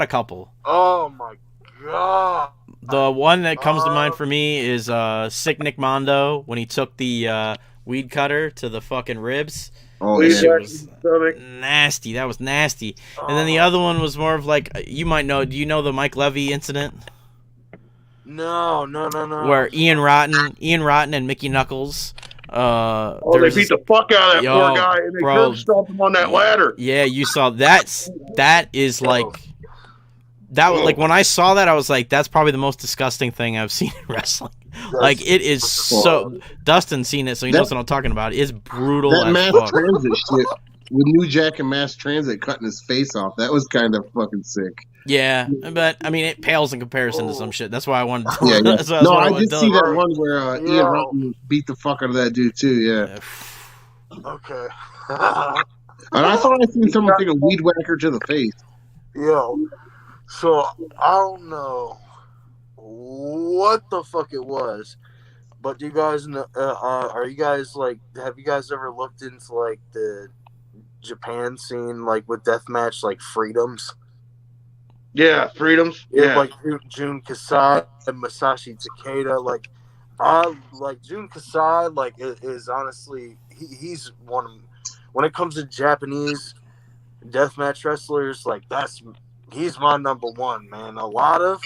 couple. Oh my god. The one that comes to mind for me is Sick Nick Mondo when he took the weed cutter to the fucking ribs. Oh, Please, yeah. That was nasty. That was nasty. And then the other one was more of like, you might know. Do you know the Mike Levy incident? No. Where Ian Rotten and Mickey Knuckles. They beat the fuck out of that poor guy and they curb stomped him on that ladder. Yeah, you saw that is like that was like when I saw that I was like, that's probably the most disgusting thing I've seen in wrestling. Like, it is so. Dustin's seen it, so he knows what I'm talking about. It's brutal. That as mass fuck. transit shit with New Jack and Mass Transit cutting his face off. That was kind of fucking sick. Yeah, but I mean, it pales in comparison to some shit. That's why I wanted to. Yeah. That's why No, I did see that Dylan. one where Ian Rotten beat the fuck out of that dude too. Yeah. Okay. And I thought I seen someone take a weed whacker to the face. Yo. So, I don't know what the fuck it was, but do you guys know, are you guys, like, have you guys ever looked into, like, the Japan scene, like, with deathmatch, like, Freedoms? Yeah, Freedoms. Yeah. Like, Jun Kasai and Masashi Takeda, like, Jun Kasai, like, is honestly, he's one of, when it comes to Japanese deathmatch wrestlers, like, he's my number one, man. A lot of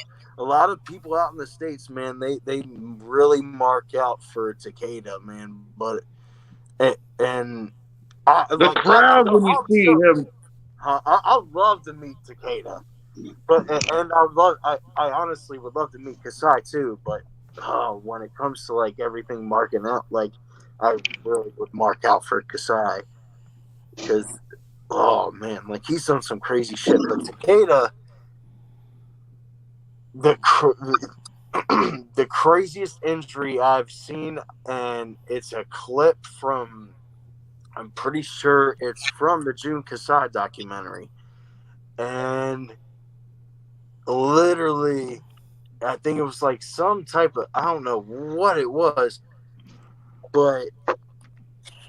people out in the States, man, they really mark out for Takeda, man. But the crowd when you see him, I love to meet Takeda, but and I honestly would love to meet Kasai too. But when it comes to like everything marking out, like I really would mark out for Kasai because oh man, like he's done some crazy shit. But Takeda. The craziest injury I've seen, and it's a clip from, I'm pretty sure it's from the Jun Kasai documentary. And literally, I think it was like some type of, I don't know what it was, but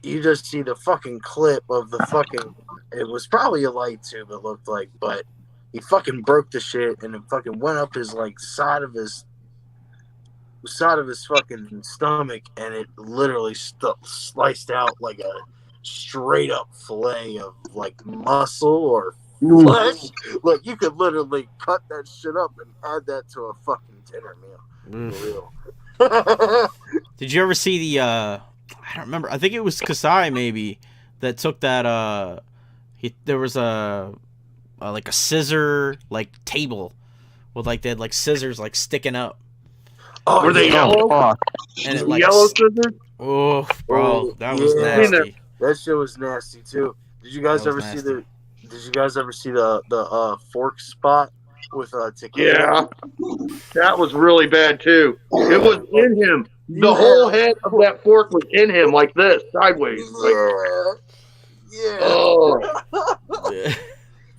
you just see the fucking clip of the fucking, it was probably a light tube, it looked like, but he fucking broke the shit and it fucking went up his like side of his fucking stomach, and it literally sliced out like a straight up fillet of like muscle or flesh. Like you could literally cut that shit up and add that to a fucking dinner meal. For real. Did you ever see I don't remember. I think it was Kasai maybe that took that. There was like a scissor like table with like they had like scissors like sticking up. Oh, Were they yeah. yellow? Fuck. And it like Yellow scissors? oh, bro, that was Yeah. nasty. That shit was nasty too. Did you guys That was ever see nasty. Did you guys ever see the fork spot with Takeda? Yeah. That was really bad too. It was in him. The Yeah. whole head of that fork was in him like this, sideways. Like, Yeah. oh.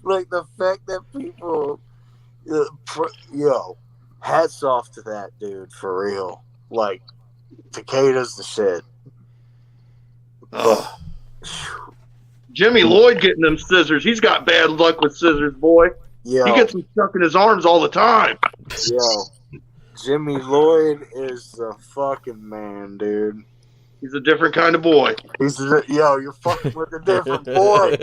Like the fact that people, yo, hats off to that dude for real. Like, Takeda's the shit. Oh. Jimmy Lloyd getting them scissors. He's got bad luck with scissors, boy. Yo, He gets them stuck in his arms all the time. yo, Jimmy Lloyd is the fucking man, dude. He's a different kind of boy. Yo, you're fucking with a different boy.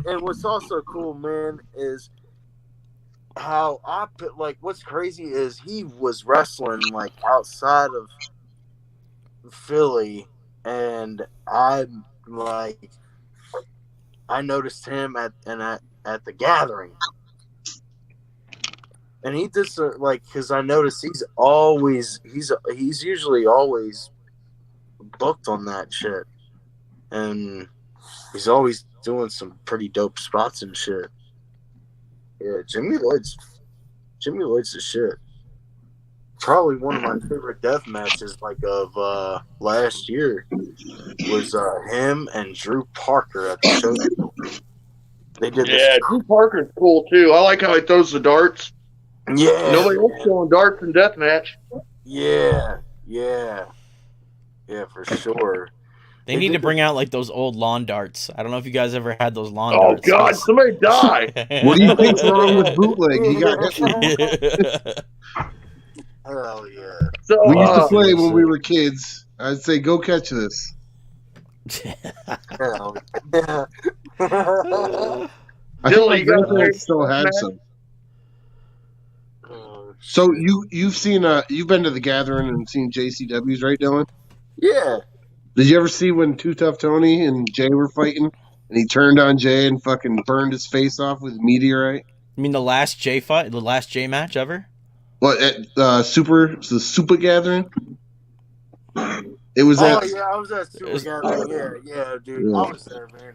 and what's also cool, man, is how what's crazy is he was wrestling like outside of Philly, and I noticed him at the gathering, and he did because I noticed he's usually always booked on that shit, and he's always doing some pretty dope spots and shit. Yeah, Jimmy Lloyd's the shit. Probably one of my favorite death matches, of last year, was him and Drew Parker at the show. They did this. Yeah, Drew Parker's cool too. I like how he throws the darts. Yeah, Nobody else throwing darts in deathmatch. Yeah, for sure. They need to bring out like those old lawn darts. I don't know if you guys ever had those lawn Oh darts. God, somebody die! What do you think's wrong with bootleg? He got hit. Hell yeah. So We used to play when we were kids. I'd say, go catch this. Hell yeah. I Dylly, think you got my a grandparents still had match? some. So you've seen you've been to the gathering and seen JCWs, right, Dylan? Yeah. Did you ever see when Too Tough Tony and Jay were fighting, and he turned on Jay and fucking burned his face off with meteorite? You mean the last J fight, the last J match ever? What at the Super Gathering? It was Oh, at yeah, I was at Super Gathering. Yeah, dude. Yeah. I was there, man.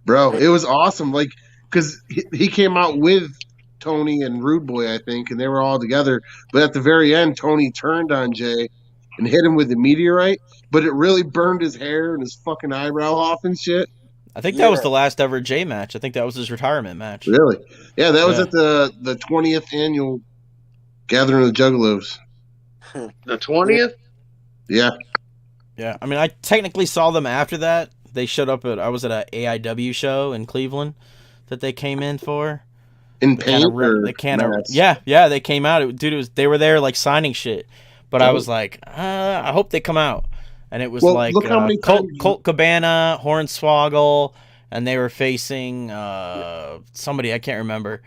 bro. It was awesome, like because he came out with Tony and Rude Boy, I think, and they were all together. But at the very end, Tony turned on Jay and hit him with the meteorite, but it really burned his hair and his fucking eyebrow off and shit. I think that was the last ever J match. I think that was his retirement match. Really? Yeah, that was Yeah. at the 20th annual Gathering of the Juggalos. the 20th. Yeah. Yeah, I mean, I technically saw them after that. They showed up I was at a AIW show in Cleveland that they came in for. In They paint or they kind of mask? yeah, they came out. They were there like signing shit. But I was like, I hope they come out. And it was Well, like look how many Colt, times- Colt Cabana, Hornswoggle, and they were facing somebody I can't remember,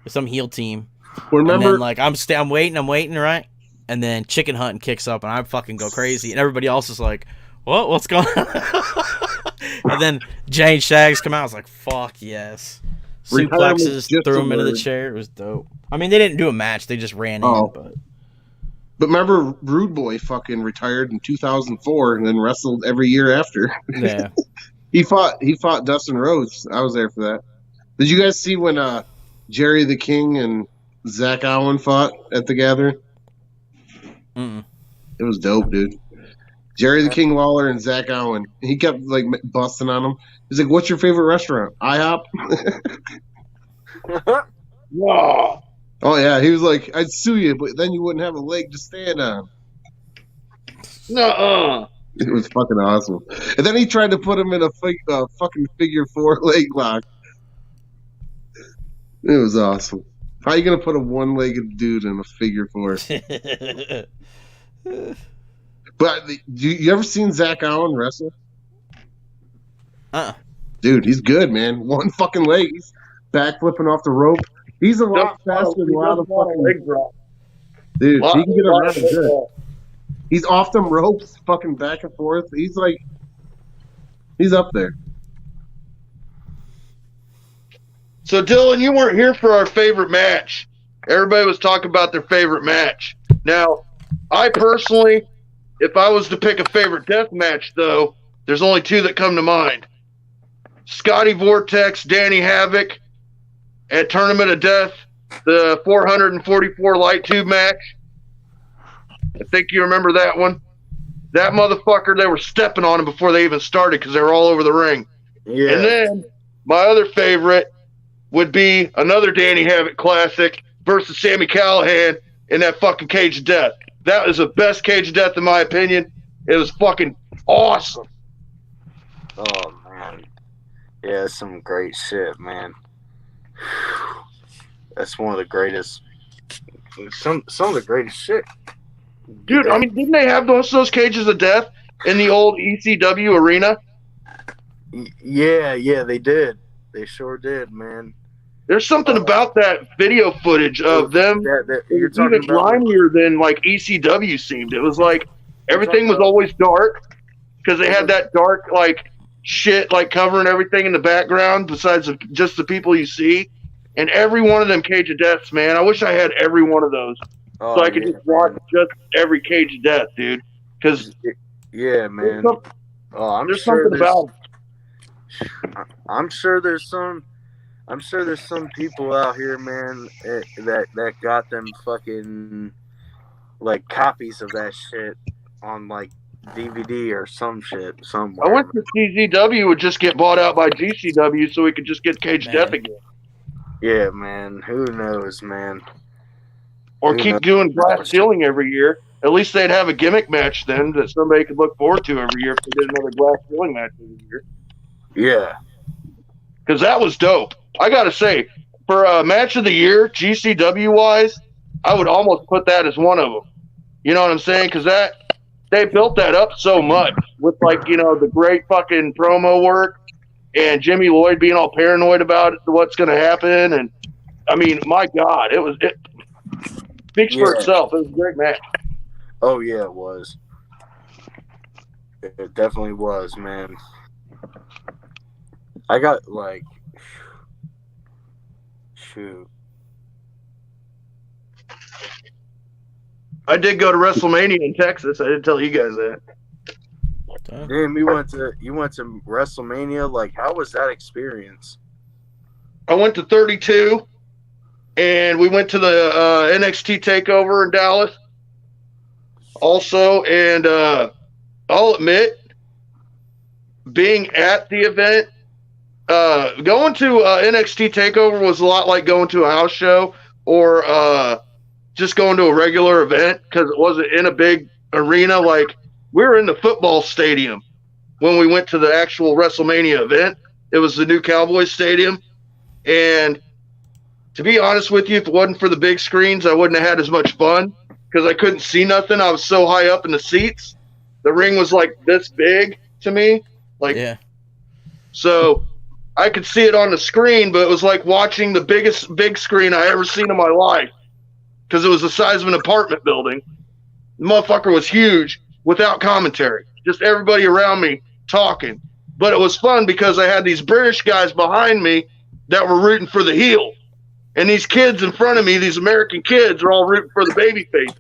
some heel team. Remember, And then like I'm waiting, right? And then Chicken Hunting kicks up, and I fucking go crazy, and everybody else is like, what's going on? And then Jane Shags come out. I was like, fuck yes. Retirement's Suplexes, just threw a him into the word. chair. It was dope. I mean, they didn't do a match. They just ran Oh. in. but remember, Rude Boy fucking retired in 2004 and then wrestled every year after. But yeah. He fought Dustin Rhodes. I was there for that. Did you guys see when Jerry the King and Zach Allen fought at the Gathering? Mm-mm. It was dope, dude. Jerry the King Lawler and Zach Allen. He kept like busting on him. He's like, "What's your favorite restaurant?" IHOP. Wow. Oh yeah, he was like, "I'd sue you, but then you wouldn't have a leg to stand on." Nuh-uh. It was fucking awesome. And then he tried to put him in a fucking figure 4 leg lock. It was awesome. How are you gonna put a one-legged dude in a figure 4? But you ever seen Zach Allen wrestle? Dude, he's good, man. One fucking leg, he's backflipping off the rope. He's a lot faster than a lot of fucking. leg drop. Dude, he can get around good. He's off them ropes, fucking back and forth. He's up there. So, Dylan, you weren't here for our favorite match. Everybody was talking about their favorite match. Now, I personally, if I was to pick a favorite death match, though, there's only two that come to mind. Scotty Vortex, Danny Havoc at Tournament of Death, the 444 light tube match. I think you remember that one. That motherfucker, they were stepping on him before they even started because they were all over the ring. Yeah. And then my other favorite would be another Danny Havoc classic versus Sami Callihan in that fucking Cage of Death. That was the best Cage of Death in my opinion. It was fucking awesome. Oh man, yeah, that's some great shit, man. That's one of the greatest. Some of the greatest shit, dude. I mean, didn't they have those Cages of Death in the old ECW arena? Yeah, they did. They sure did, man. There's something about that video footage of them. You're it was even grimier than like ECW seemed. It was like everything was always dark because they had that dark like shit like covering everything in the background besides just the people you see. And every one of them Cage of Deaths, man. I wish I had every one of those so I could just watch just every Cage of Death, dude. Because yeah, man. There's something about. I'm sure there's some people out here, man, that got them fucking like copies of that shit on like DVD or some shit somewhere. I wish the CZW would just get bought out by GCW so we could just get Cage Death again. Yeah, man. Who knows, man? Or keep doing glass ceiling every year. At least they'd have a gimmick match then that somebody could look forward to every year if they did another glass ceiling match every year. Yeah. Because that was dope. I got to say, for a match of the year, GCW-wise, I would almost put that as one of them. You know what I'm saying? Because they built that up so much with, like, you know, the great fucking promo work and Jimmy Lloyd being all paranoid about what's going to happen. And, I mean, my God, it speaks for itself. It was a great match. Oh, yeah, it was. It definitely was, man. I got, like, shoot. I did go to WrestleMania in Texas. I didn't tell you guys that. Damn, you went to WrestleMania. Like, how was that experience? I went to 32, and we went to the NXT Takeover in Dallas. Also, and I'll admit, being at the event, going to NXT Takeover was a lot like going to a house show or just going to a regular event because it wasn't in a big arena. Like, we were in the football stadium when we went to the actual WrestleMania event. It was the new Cowboys Stadium. And to be honest with you, if it wasn't for the big screens, I wouldn't have had as much fun because I couldn't see nothing. I was so high up in the seats. The ring was like this big to me. Like, yeah. So I could see it on the screen, but it was like watching the biggest big screen I ever seen in my life because it was the size of an apartment building. The motherfucker was huge without commentary. Just everybody around me talking. But it was fun because I had these British guys behind me that were rooting for the heel. And these kids in front of me, these American kids, are all rooting for the babyface.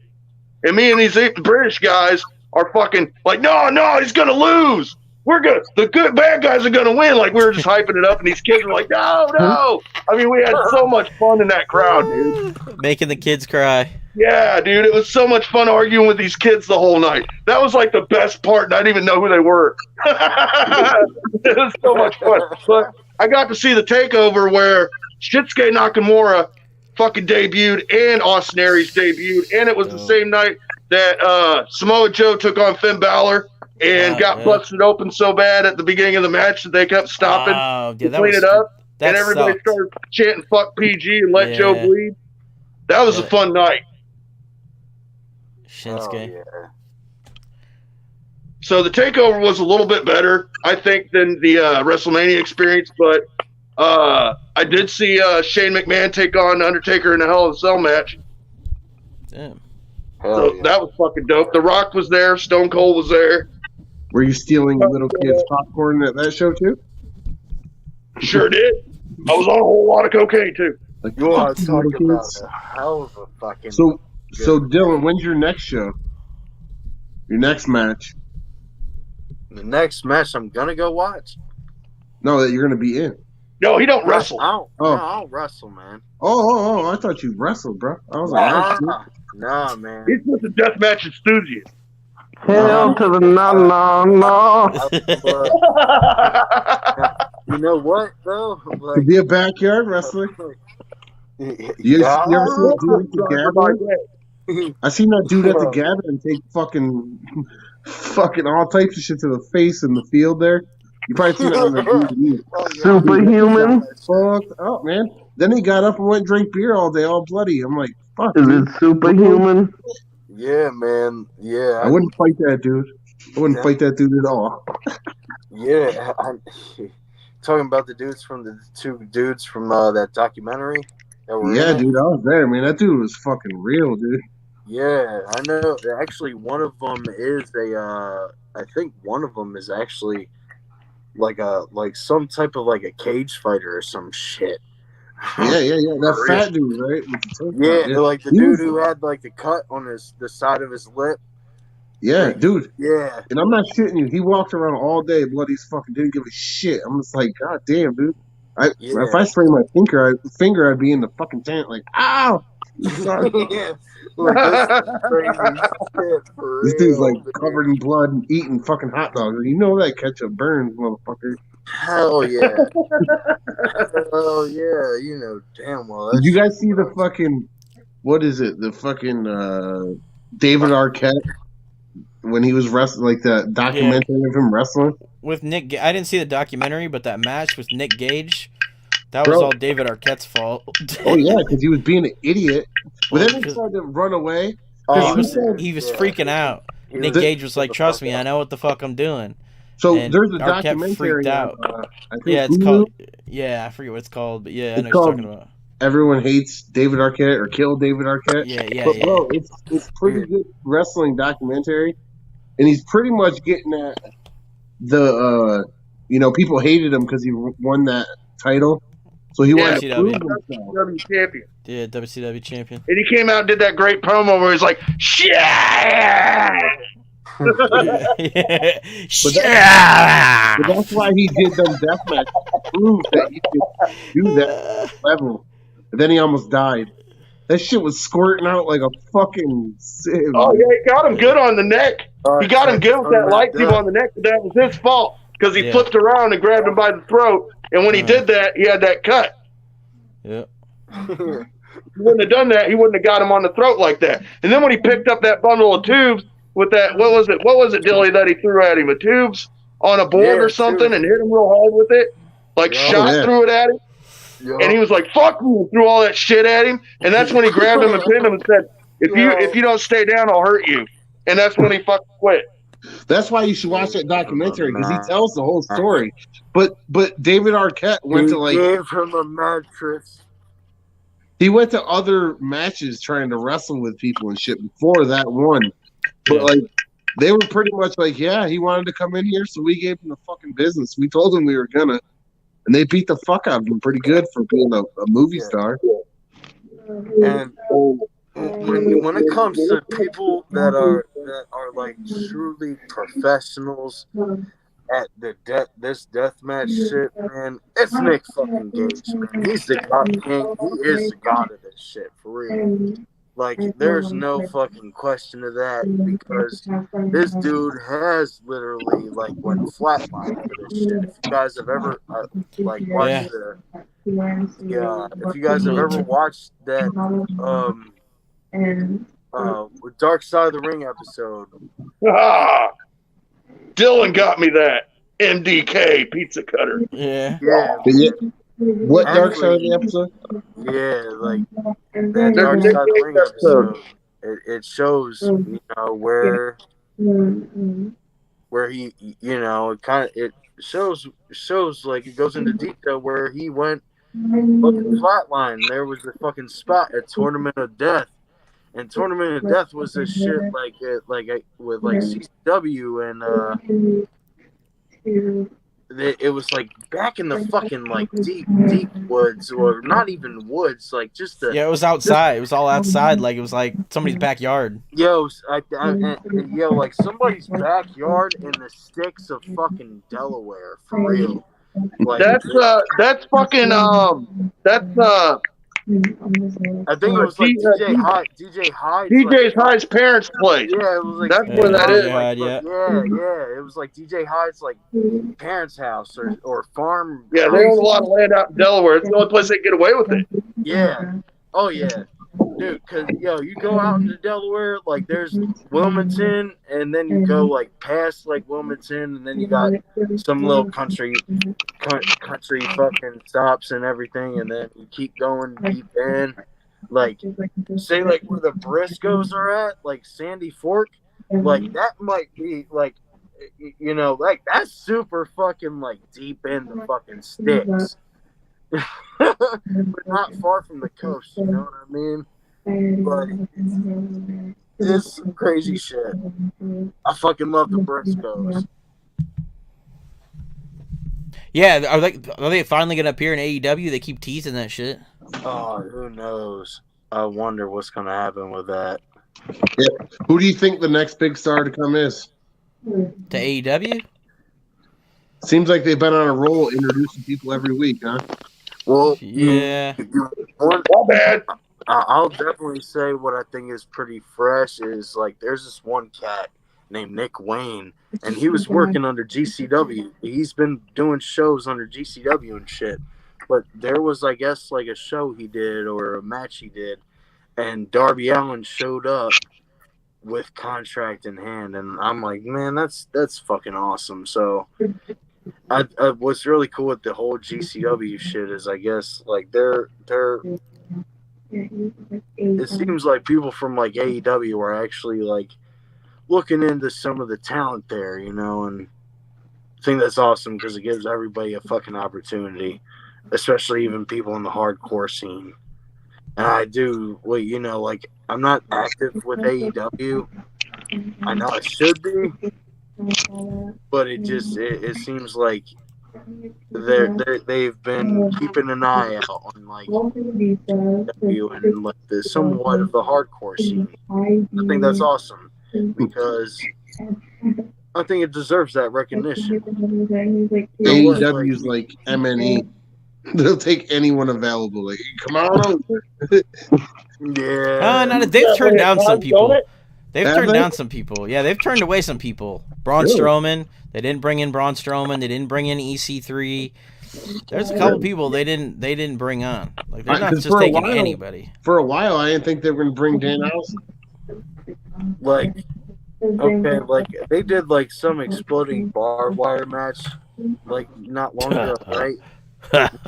And me and these British guys are fucking like, no, he's going to lose. The good bad guys are going to win. Like, we were just hyping it up, and these kids were like, no. I mean, we had so much fun in that crowd, dude. Making the kids cry. Yeah, dude, it was so much fun arguing with these kids the whole night. That was like the best part, and I didn't even know who they were. It was so much fun. But I got to see the takeover where Shinsuke Nakamura fucking debuted and Austin Aries debuted, and it was the same night that Samoa Joe took on Finn Balor and got busted open so bad at the beginning of the match that they kept stopping to clean it up, and everybody started chanting "fuck PG" and "let Joe bleed." That was a fun night. Shinsuke. Oh, yeah. So the takeover was a little bit better, I think, than the WrestleMania experience, but I did see Shane McMahon take on Undertaker in a Hell in a Cell match. Damn. Hell So that was fucking dope. The Rock was there. Stone Cold was there. Were you stealing little kids' popcorn at that show too? Sure did. I was on a whole lot of cocaine too. Like, You are fuck you little talking about kids. a hell of a fucking. So good Dylan, when's your next show? Your next match? the next match I'm gonna go watch. No, that you're gonna be in. No, he don't wrestle. I Oh. don't wrestle, man. Oh! I thought you wrestled, bro. I was like, oh, shit. Nah, man. He's just a deathmatch enthusiast. Hell to the no. You know what though? To Like, be a backyard wrestler. You yeah. ever see that dude at the gathering? I seen that dude at the gathering take fucking all types of shit to the face in the field there. You probably seen it on the DVD. Superhuman? Fucked up, man. Then he got up and went and drank beer all day, all bloody. I'm like, fuck. Is dude. it superhuman? Yeah, man. Yeah. I wouldn't fight that dude. I wouldn't fight that dude at all. Yeah. Talking about the dudes from the two dudes from that documentary. That were Yeah, in it. dude, I was there, man. That dude was fucking real, dude. Yeah, I know. Actually, one of them is I think one of them is actually like some type of like a cage fighter or some shit. Yeah. That fat dude, right? With the tank top, Like the dude who had like the cut on the side of his lip. Yeah, Like, dude. Yeah. And I'm not shitting you. He walked around all day, bloody as fucking didn't give a shit. I'm just like, God damn, dude. If I sprained my finger, I'd be in the fucking tent, like, ow! Yeah. Like, that's crazy shit for This dude's real, like dude. covered in blood and eating fucking hot dogs. You know that ketchup burns, motherfucker. Hell yeah. Hell yeah. You know damn well. Did you guys see the fucking, what is it? The fucking David Arquette when he was wrestling, like the documentary of him wrestling? With Nick, I didn't see the documentary, but that match with Nick Gage, that Bro. was all David Arquette's fault. Oh yeah, because he was being an idiot. But Well, then he because- tried to run away. he was Yeah. freaking out. He Nick was- Gage was like, "Trust me, I know what the fuck I'm doing." So And there's a Arquette documentary freaked out. on, I think Yeah, it's Hulu. called. Yeah, I forget what it's called, but yeah, I know It's what you're talking about. Everyone hates David Arquette or kill David Arquette. Yeah, But yeah. bro, it's pretty good wrestling documentary, and he's pretty much getting at the people hated him because he won that title, so he wanted to prove WCW. himself. W champion. Yeah, WCW champion. And he came out and did that great promo where he's like, shit! But that's why he did them deathmatch to prove that he could do that level. And then he almost died. That shit was squirting out like a fucking sieve. Oh, yeah, he got him good on the neck. He got him good with that light beam on the neck, but that was his fault because he Yeah. flipped around and grabbed him by the throat. And when he did that, he had that cut. Yeah. If he wouldn't have done that, he wouldn't have got him on the throat like that. And then when he picked up that bundle of tubes with that, what was it, Dylly, that he threw at him? The tubes on a board or something and hit him real hard with it? Like threw it at him. And he was like, fuck you, and threw all that shit at him. And that's when he grabbed him and pinned him and said, if you don't stay down, I'll hurt you. And that's when he fucking quit. That's why you should watch that documentary because he tells the whole story. But David Arquette went to like gave him a mattress. he went to other matches trying to wrestle with people and shit before that one. But like they were pretty much like, yeah, he wanted to come in here, so we gave him the fucking business. We told him we were gonna, and they beat the fuck out of him pretty good for being a movie star. And when it comes to people that are like truly professionals at this deathmatch shit, man, it's Nick fucking Gage, man. He's the god king. He is the god of this shit for real. Like, there's no fucking question of that because this dude has literally like went flatline for this shit. If you guys have ever like watched if you guys have ever watched that Dark Side of the Ring episode. Dylan got me that. MDK pizza cutter. Yeah. What Dark Side of the episode? Yeah, like that Dark Side of the Ring episode. It shows, where he, it shows like it goes into detail where he went fucking flatline. There was a fucking spot at Tournament of Death, And Tournament of Death was this shit with like CCW and it was like back in the fucking like deep woods, or not even woods, like just the Yeah, it was outside. It was all outside. Like it was like somebody's backyard. yo, like somebody's backyard in the sticks of fucking Delaware, for real. Like That's fucking that's I think it was like DJ Hyde's DJ's High's parents' place. Yeah, it was like That's where that is. Yeah, it was like DJ Hyde's like parents' house or farm. Yeah, they own a lot of land out in Delaware. It's the only place they can get away with it. Yeah. Oh yeah, dude. Cause you go out into Delaware, like there's Wilmington, and then you go like past like Wilmington, and then you got some little country fucking stops and everything, and then you keep going deep in. Like, say, like, where the Briscoes are at, like, Sandy Fork, like, that might be, like, like, that's super fucking, like, deep in the fucking sticks. But not far from the coast, you know what I mean? But it's some crazy shit. I fucking love the Briscoes. Yeah, are they finally gonna appear in AEW? They keep teasing that shit. Oh, who knows? I wonder what's gonna happen with that. Yeah. Who do you think the next big star to come is? To AEW? Seems like they've been on a roll introducing people every week, huh? Well, yeah. Not bad. I'll definitely say what I think is pretty fresh is like there's this one cat named Nick Wayne, and he was working under GCW. He's been doing shows under GCW and shit. But there was, I guess, like a show he did or a match he did, and Darby Allin showed up with contract in hand, and I'm like, man, that's fucking awesome. So, what's really cool with the whole GCW shit is, I guess, like they're. It seems like people from like AEW are actually like looking into some of the talent there, and I think that's awesome because it gives everybody a fucking opportunity. Especially even people in the hardcore scene. And I do, like, I'm not active with AEW. I know I should be. But it seems like they've been keeping an eye out on, like, AEW and, like, somewhat of the hardcore scene. I think that's awesome. Because I think it deserves that recognition. AEW's like MNE. They'll take anyone available. Like, come on. Yeah. They've turned down some people. They've turned down some people. Yeah, they've turned away some people. Braun Strowman. They didn't bring in Braun Strowman. They didn't bring in EC3. There's a couple people they didn't bring on. Like they're not just taking anybody. For a while, I didn't think they were going to bring Dan Allison. Like, okay, like they did like some exploding barbed wire match, like not long ago, right?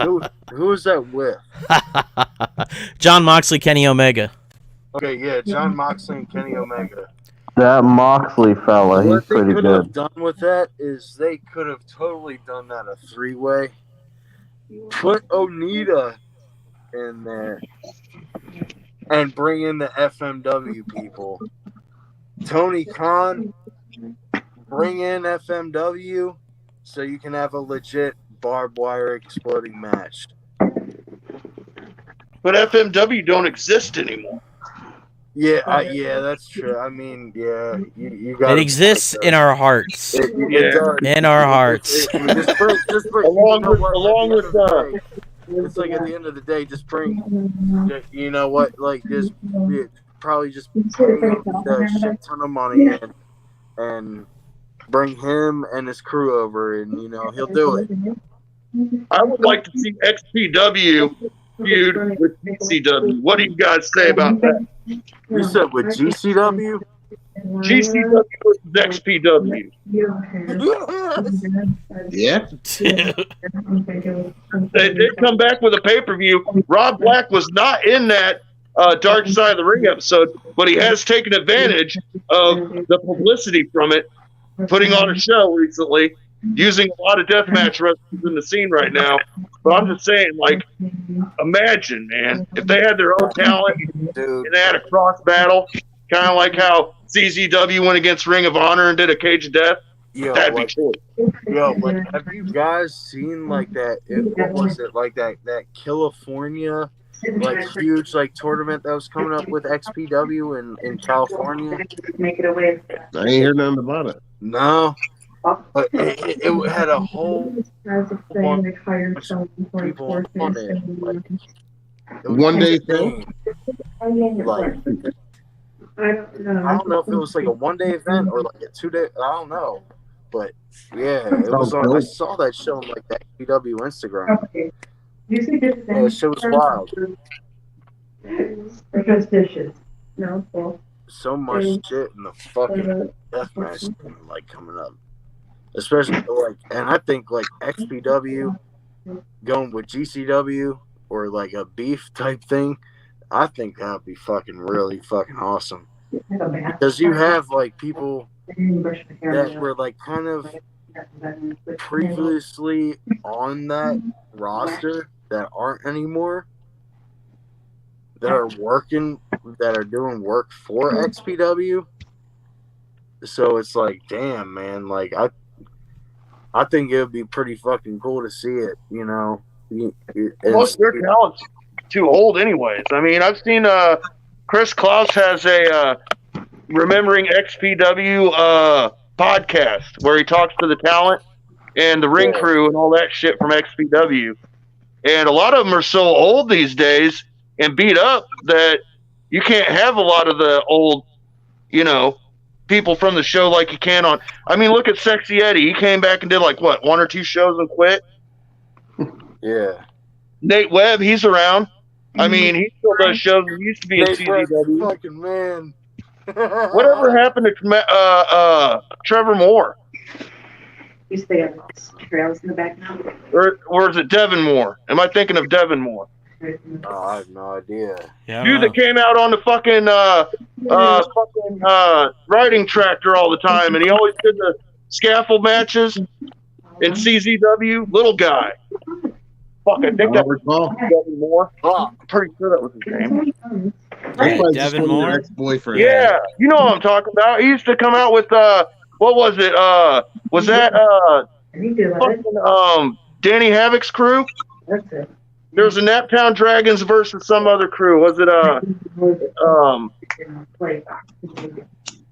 Who was that with? John Moxley, Kenny Omega. Okay, yeah, John Moxley and Kenny Omega. That Moxley fella, he's pretty good. What they could have done with that is they could have totally done that a three-way. Put Onita in there and bring in the FMW people. Tony Khan, bring in FMW so you can have a legit barbed wire exploding match. But FMW don't exist anymore. Yeah, that's true. I mean, yeah, you got. It exists in our hearts. In our hearts. Along with it's like at the end of the day, just bring. You know what? Like, just probably just pay a shit ton of money and bring him and his crew over, and he'll do it. I would like to see XPW feud with GCW. What do you guys say about that? You said with GCW? GCW versus XPW. Yeah. They did come back with a pay-per-view. Rob Black was not in that Dark Side of the Ring episode, but he has taken advantage of the publicity from it, putting on a show recently using a lot of deathmatch wrestlers in the scene right now. But I'm just saying, like, imagine, man, if they had their own talent Dude, and they had a cross battle, kind of like how CZW went against Ring of Honor and did a Cage of Death. That'd be cool. like, have you guys seen like that? What was it like that California, like huge like tournament that was coming up with XPW in California? I ain't heard nothing about it. No, but it had a whole bunch of people on it. Like, it was One day insane. Like, I don't know if it was like a 1-day event or like a 2-day. I don't know, but yeah, it was on. I saw that show on like the XPW Instagram. Yeah, the show was wild. So much shit in the fucking deathmatch like coming up, especially like, and I think like XPW going with GCW or like a beef type thing. I think that'd be fucking really fucking awesome because you have like people that were like kind of previously on that roster that aren't anymore, that are working, that are doing work for XPW. So it's like, damn, man, like I think it would be pretty fucking cool to see it, you know. Most of their talent's too old anyways. I mean, I've seen Chris Klaus has a Remembering XPW podcast where he talks to the talent and the ring crew and all that shit from XPW. And a lot of them are so old these days and beat up that you can't have a lot of the old, you know, people from the show like you can on. I mean, look at Sexy Eddie. He came back and did like what, 1 or 2 shows and quit. Yeah. Nate Webb, he's around. I mean, he still does shows. He used to be in CZW. Fucking man. Whatever happened to Trevor Moore? You stay on trails in the back now? Or is it Devin Moore? Am I thinking of Devin Moore? Oh, I have no idea. Yeah, Dude that came out on the fucking riding tractor all the time, and he always did the scaffold matches in CZW. Little guy. Fuck, I think that was Devin Moore. Oh, I'm pretty sure that was his name. Hey, Devin Moore. Ex-boyfriend. Yeah, you know what I'm talking about. He used to come out with what was it? Was that fucking Danny Havoc's crew? There was a Naptown Dragons versus some other crew. Was it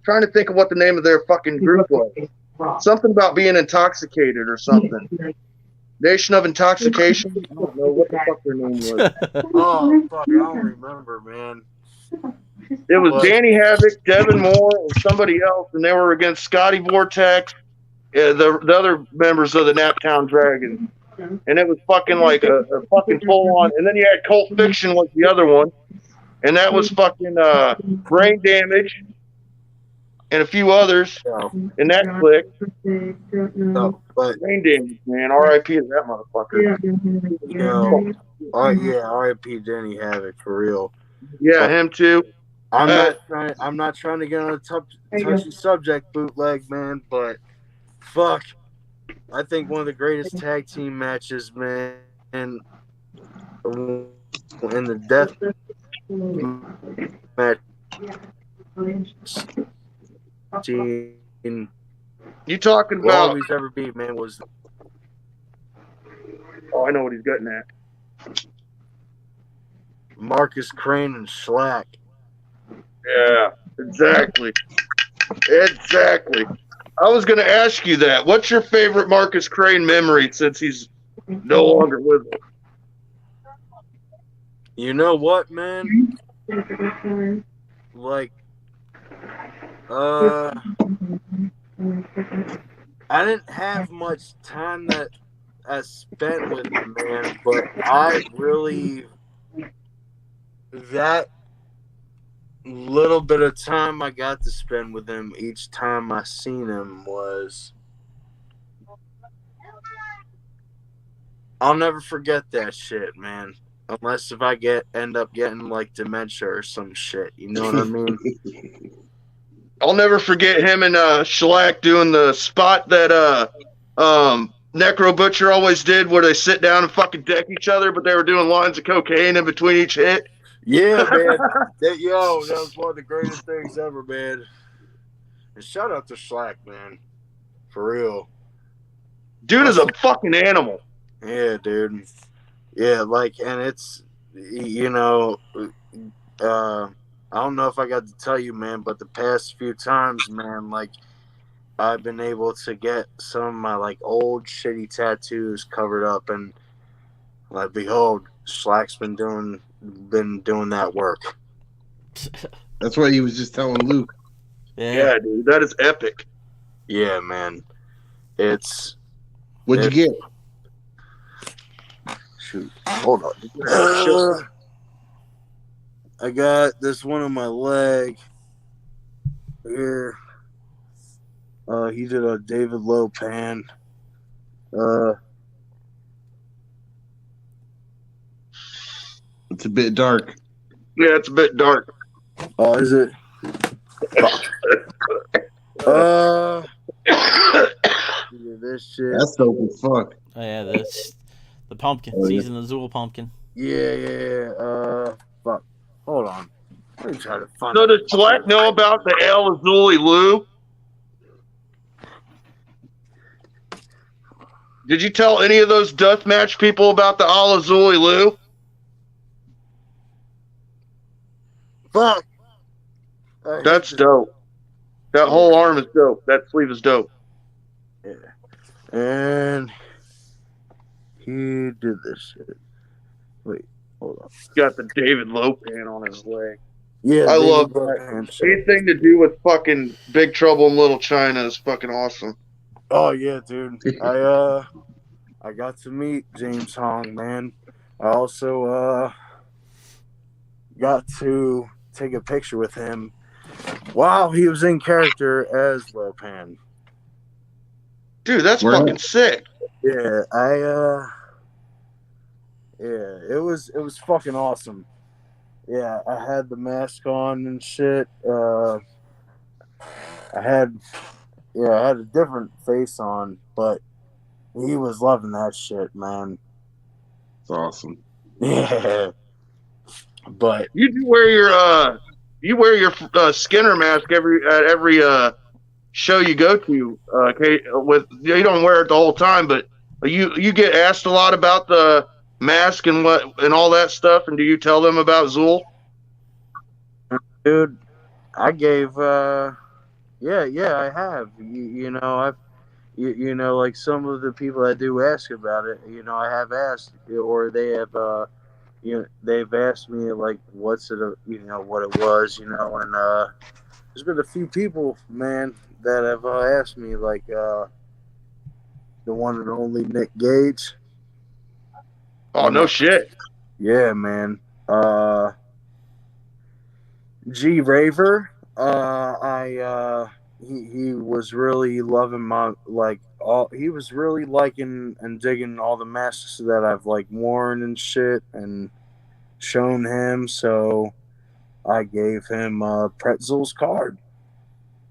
trying to think of what the name of their fucking group was. Something about being intoxicated or something. Nation of Intoxication. I don't know what the fuck their name was. Oh fuck, I don't remember, man. It was Danny Havoc, Devin Moore, and somebody else, and they were against Scotty Vortex, the other members of the Naptown Dragons. And it was fucking like a fucking full on. And then you had Cult Fiction was the other one, and that was fucking Brain Damage and a few others in that clique. No, but Brain Damage, man. R.I.P. to that motherfucker. you know, R.I.P. Danny Havoc for real. Yeah, him too. I'm not trying to get on a touchy subject, bootleg man, but fuck, I think one of the greatest tag team matches, man, in the death match. You talking Will about? always ever be, man, was Oh, I know what he's getting at. Marcus Crane and Schlack. Yeah, exactly. Exactly. I was going to ask you that. What's your favorite Marcus Crane memory since he's no longer with us? You know what, man? Like, I didn't have much time that I spent with him, man, but I really, that little bit of time I got to spend with him each time I seen him was, I'll never forget that shit, man. Unless if I end up getting like dementia or some shit, you know what I mean? I'll never forget him and Shellac doing the spot that Necro Butcher always did, where they sit down and fucking deck each other, but they were doing lines of cocaine in between each hit. Yeah, man. That was one of the greatest things ever, man. And shout out to Slack, man. For real. Dude is a fucking animal. Yeah, dude. Yeah, like, and it's, I don't know if I got to tell you, man, but the past few times, man, like, I've been able to get some of my, like, old shitty tattoos covered up, and, like, behold, Slack's been doing that work. That's what he was just telling Luke. Yeah, dude, that is epic. Yeah, man. It's... What'd you get? Shoot. Hold on. I got this one on my leg here. He did a David Lopan. It's a bit dark. Yeah, it's a bit dark. Oh, is it? Yeah, this shit. That's dope as fuck. Oh yeah, that's the pumpkin. Oh, yeah. Season of Zool pumpkin. Yeah. Fuck. Hold on. Let me try to find So it. does Slack know about the El Azuli Lou? Did you tell any of those Deathmatch people about the Al Azuli Lou? Fuck. That's dope. That whole arm is dope. That sleeve is dope. Yeah. And he did this shit. Wait, hold on. He's got the David Lopan on his leg. Yeah, I David love Lopan that. shit. Anything to do with fucking Big Trouble in Little China is fucking awesome. Oh yeah, dude. I got to meet James Hong, man. I also got to take a picture with him while he was in character as Lopan. Dude, that's Where? fucking sick. Yeah, it was fucking awesome. Yeah, I had the mask on and shit. I had a different face on, but he was loving that shit, man. It's awesome. Yeah. But You do wear your Skinner mask at every show you go to. With you don't wear it the whole time, but you get asked a lot about the mask and all that stuff. And do you tell them about Zool? dude, I gave I have. Like some of the people that do ask about it, I have asked, or they have they've asked me like what's it, what it was, and there's been a few people, man, that have asked me like the one and only Nick Gage. Oh, no shit. Yeah, man. G Raver. He was really loving he was really liking and digging all the masks that I've like worn and shit and shown him, so I gave him Pretzel's card.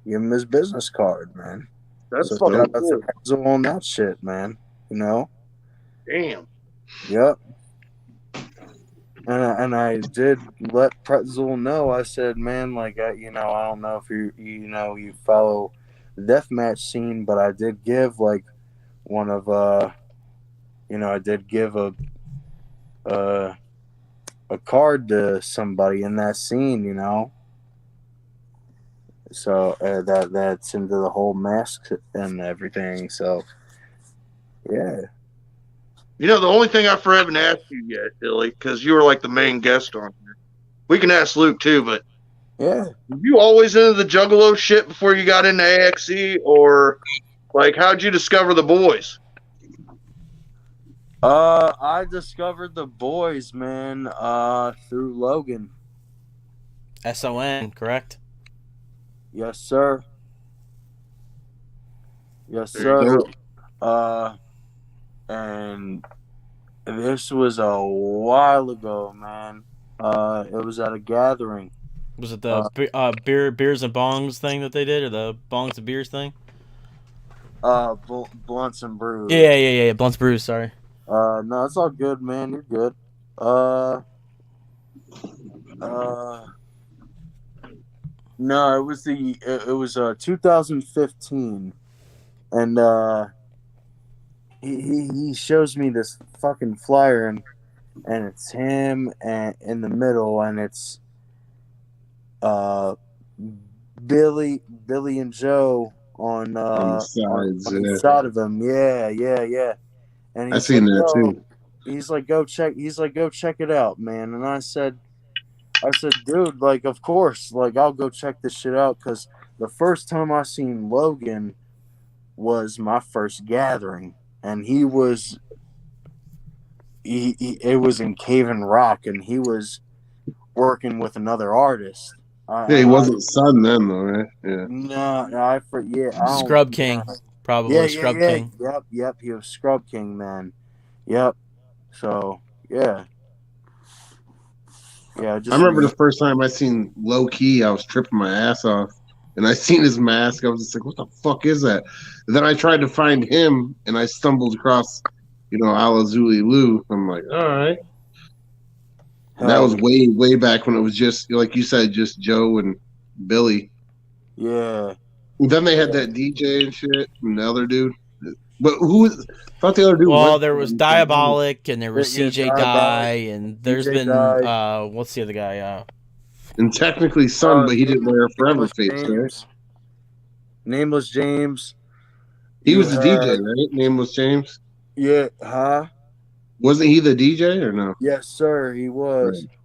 Give him his business card, man. That's So fucking shout out cool. to Pretzel on that shit, man. Damn. Yep. And I did let Pretzel know. I said, man, like I don't know if you follow the deathmatch scene, but I did give like one of I did give a card to somebody in that scene, So that's into the whole mask and everything. So yeah. The only thing I haven't asked you yet, Billy, because you were like the main guest on here. We can ask Luke too, but Yeah. were you always into the Juggalo shit before you got into AXE, or like how'd you discover the boys? I discovered the boys, man, through Logan. SON, correct? Yes, sir. Yes, sir. And this was a while ago, man. It was at a gathering. Was it the beers and bongs thing that they did, or the bongs and beers thing? Blunts and Brews. Yeah. Blunt's Brews. Sorry. No, it's all good, man. You're good. No, it was 2015, and he shows me this fucking flyer, and it's him and in the middle, and it's Billy and Joe on On the sides, on the yeah. side of him. Yeah. And I he's seen like, that "Yo," too. he's like, go check it out, man. And I said, dude, like, of course, like, I'll go check this shit out, because the first time I seen Logan was my first gathering, and it was in Cave and Rock, and he was working with another artist. Yeah, he wasn't Sun then, though, right? Yeah. No, I forget. I don't, Scrub King. Probably Scrub King. Yep. He was Scrub King, man. Yep. So yeah. I remember the first time I seen Low Key, I was tripping my ass off, and I seen his mask. I was just like, "What the fuck is that?" And then I tried to find him, and I stumbled across, Alazuli Lou. I'm like, "All right." And that was way back when it was just, like you said, just Joe and Billy. Yeah. And then they had that DJ and shit, and the other dude. But who was? I thought the other dude. Well, there was Diabolic, and there was Yeah, CJ Diabolic. Dye, and there's CJ been Dye. what's the other guy? And technically Sun, but he didn't wear a forever face, right? Nameless James. He was the DJ, right? Nameless James. Yeah, huh? Wasn't he the DJ or no? Yes, sir. He was. Right.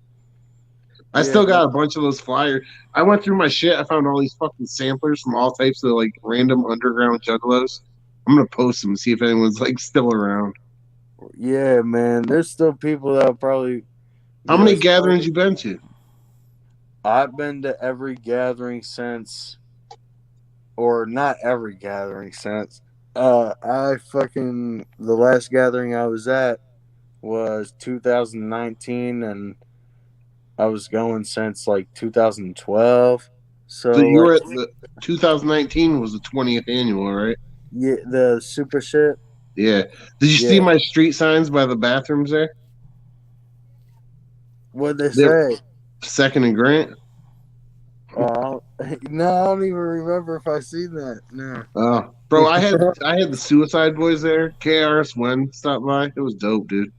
I still got a bunch of those flyers. I went through my shit. I found all these fucking samplers from all types of like random underground juggalos. I'm gonna post them and see if anyone's like still around. Yeah, man. There's still people that probably. How many gatherings you been to? I've been to every gathering since, or not every gathering since. The last gathering I was at was 2019, and I was going since like 2012. So you were at the 2019 was the 20th annual, right? Yeah, the super shit. Yeah. Did you see my street signs by the bathrooms there? What'd they say? Second and Grant. Oh no, I don't even remember if I seen that. No. Oh, bro, I had the Suicide Boys there. KRS One stopped by. It was dope, dude.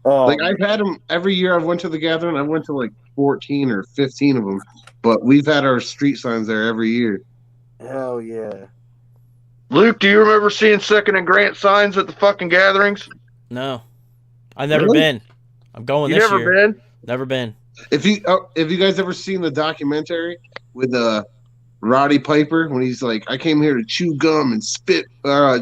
Oh, like I've had them every year. I've went to the gathering. I went to like 14 or 15 of them, but we've had our street signs there every year. Hell yeah. Luke, do you remember seeing Second and Grant signs at the fucking gatherings? No, I've never been. I'm going this year. You never been? Never been. If you guys ever seen the documentary with Roddy Piper when he's like, I came here to chew gum and spit.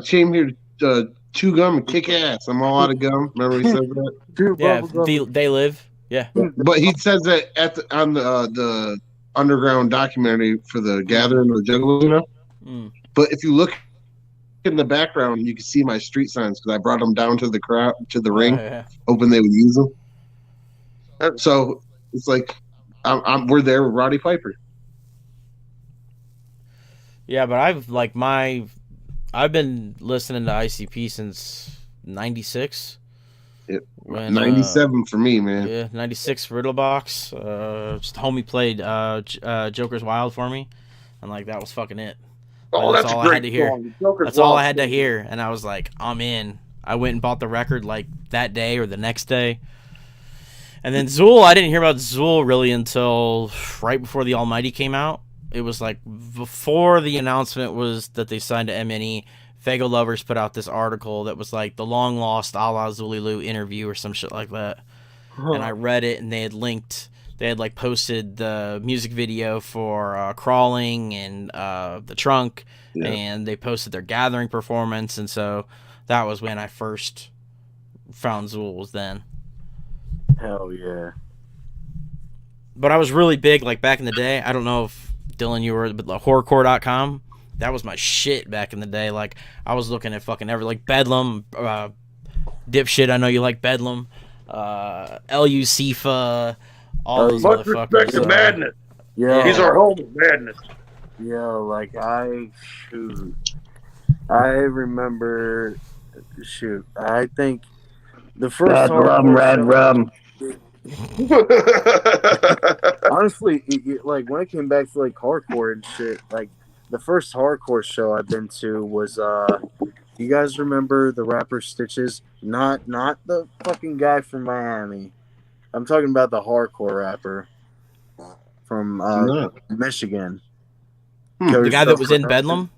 Came here to chew gum and kick ass. I'm all out of gum. Remember he said that? Yeah, they live. Yeah. But he says that on the underground documentary for the gathering of the Juggalos, But if you look in the background, you can see my street signs because I brought them down to the crowd, to the ring, hoping they would use them. So it's like we're there with Roddy Piper. Yeah, but I've been listening to ICP since '96. Yep. 97 for me, man. Yeah, 96 Riddlebox. Just homie played Joker's Wild for me, and like that was fucking it. Oh, that's that's all a great I had to hear. song. Joker's That's all Wild. I had to hear, and I was like, I'm in. I went and bought the record like that day or the next day. And then Zool, I didn't hear about Zool really until right before the Almighty came out. It was like before the announcement was that they signed to MNE. Fago Lovers put out this article that was like the long lost a la Zulilu interview or some shit like that. And I read it, and they had like posted the music video for Crawling and The Trunk, and they posted their gathering performance, and so that was when I first found Zool was then. Hell yeah. But I was really big like back in the day. I don't know if Dylan you were, but horrorcore.com, that was my shit back in the day. Like I was looking at fucking like Bedlam, Dipshit, I know you like Bedlam, LU Sifa, all those much motherfuckers. respect to Madness. Yeah. He's our home of Madness. Yo, like shoot. I remember. Shoot, I think the first Red rum, hardcore red show- rum. Honestly, like when it came back to like hardcore and shit, like the first hardcore show I've been to was you guys remember the rapper Stitches? Not the fucking guy from Miami. I'm talking about the hardcore rapper from No. Michigan. The guy that was in Bedlam?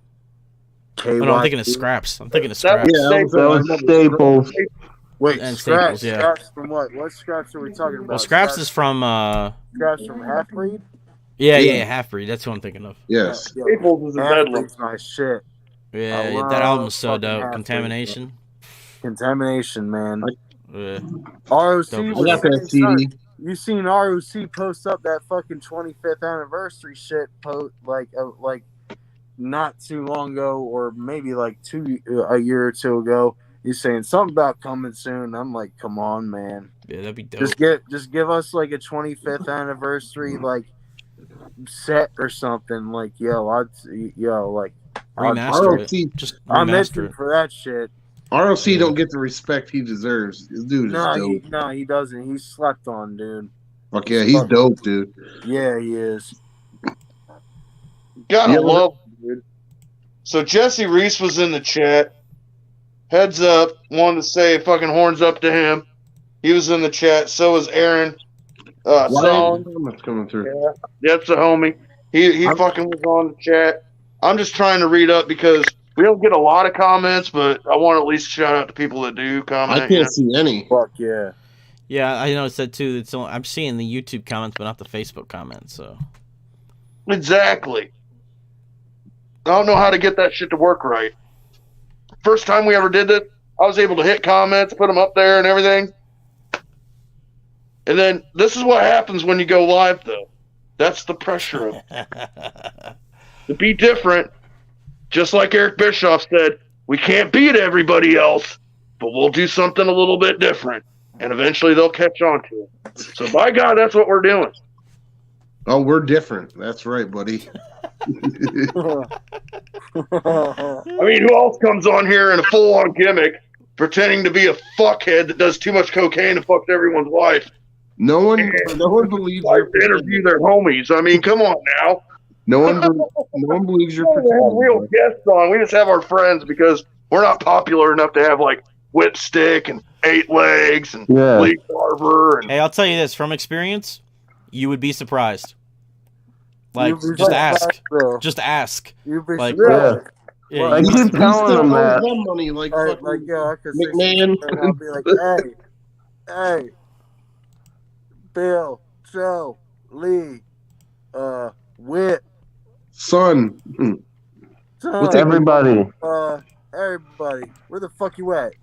KY. Oh, no, I'm thinking of Scraps. I'm thinking of That Scraps. Yeah, was I That was Staples. Wait, And Scraps. Staples, yeah. Scraps from what? What Scraps are we talking about? Well, Scraps is from Scraps from Half Breed. yeah, Half Breed. That's who I'm thinking of. Yes. Staples is a Half Bedlam. Breed's my shit. Yeah, love that album was so fucking dope. Half-Breed, Contamination. Contamination, man. Yeah. ROC Dope. was I got that saying, CD. son, you seen ROC post up that fucking 25th anniversary shit like not too long ago, or maybe like a year or two ago. He's saying something about coming soon. I'm like, come on, man. Yeah, that'd be dope. Just give us like a 25th anniversary like set or something. Like Remaster ROC, it. Just I'm remaster itching it. for that shit. ROC don't get the respect he deserves. This dude is dope. He doesn't. He's slept on, dude. Fuck yeah, he's dope, dude. Yeah, he is. Gotta Yeah, love him, dude. So Jesse Reese was in the chat. Heads up, wanted to say fucking horns up to him. He was in the chat. So was Aaron. Song. What's coming through? Yeah, that's a homie. He fucking was on the chat. I'm just trying to read up because we don't get a lot of comments, but I want to at least shout out to people that do comment. I can't see any. Fuck yeah. Yeah, I noticed that too. It's only, I'm seeing the YouTube comments, but not the Facebook comments. So Exactly. I don't know how to get that shit to work right. First time we ever did this, I was able to hit comments, put them up there and everything. And then this is what happens when you go live, though. That's the pressure of it. To be different, just like Eric Bischoff said, we can't beat everybody else, but we'll do something a little bit different. And eventually they'll catch on to it. So by God, that's what we're doing. Oh, we're different. That's right, buddy. I mean, who else comes on here in a full-on gimmick, pretending to be a fuckhead that does too much cocaine and fucks everyone's wife? No one believes Like you're to interview their homies. I mean, come on now. No one believes you're We don't have real pretending. guests on. We just have our friends because we're not popular enough to have like Whipstick and Eight Legs and Yeah. Lee Carver. And hey, I'll tell you this from experience, you would be surprised. Like, You'd be just surprised, ask. bro. Just ask. You'd be Like, surprised. Yeah, Well, I you- keep He telling still them owes that. them money, like fucking Like, yo, I could say McMahon. something, I'll be like, hey, Bill, Joe, Lee, Whit, son. Son, Everybody. everybody, where the fuck you at?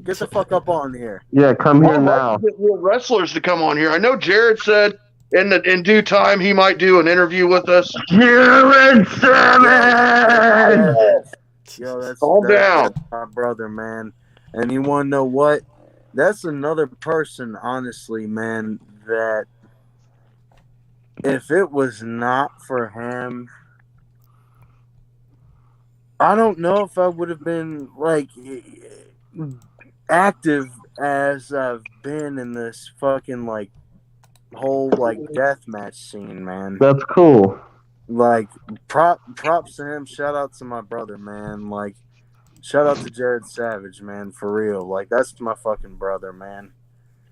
Get the fuck up on here. Yeah, come here I'd now. like to get real wrestlers to come on here. I know Jared said in due time he might do an interview with us. Jared Savage! Yo, that's Down. my brother, man. And you want to know what? That's another person, honestly, man, that if it was not for him, I don't know if I would have been like active as I've been in this fucking like whole like deathmatch scene, man. That's cool. Like props to him. Shout out to my brother, man. Like shout out to Jared Savage, man, for real. Like that's my fucking brother, man.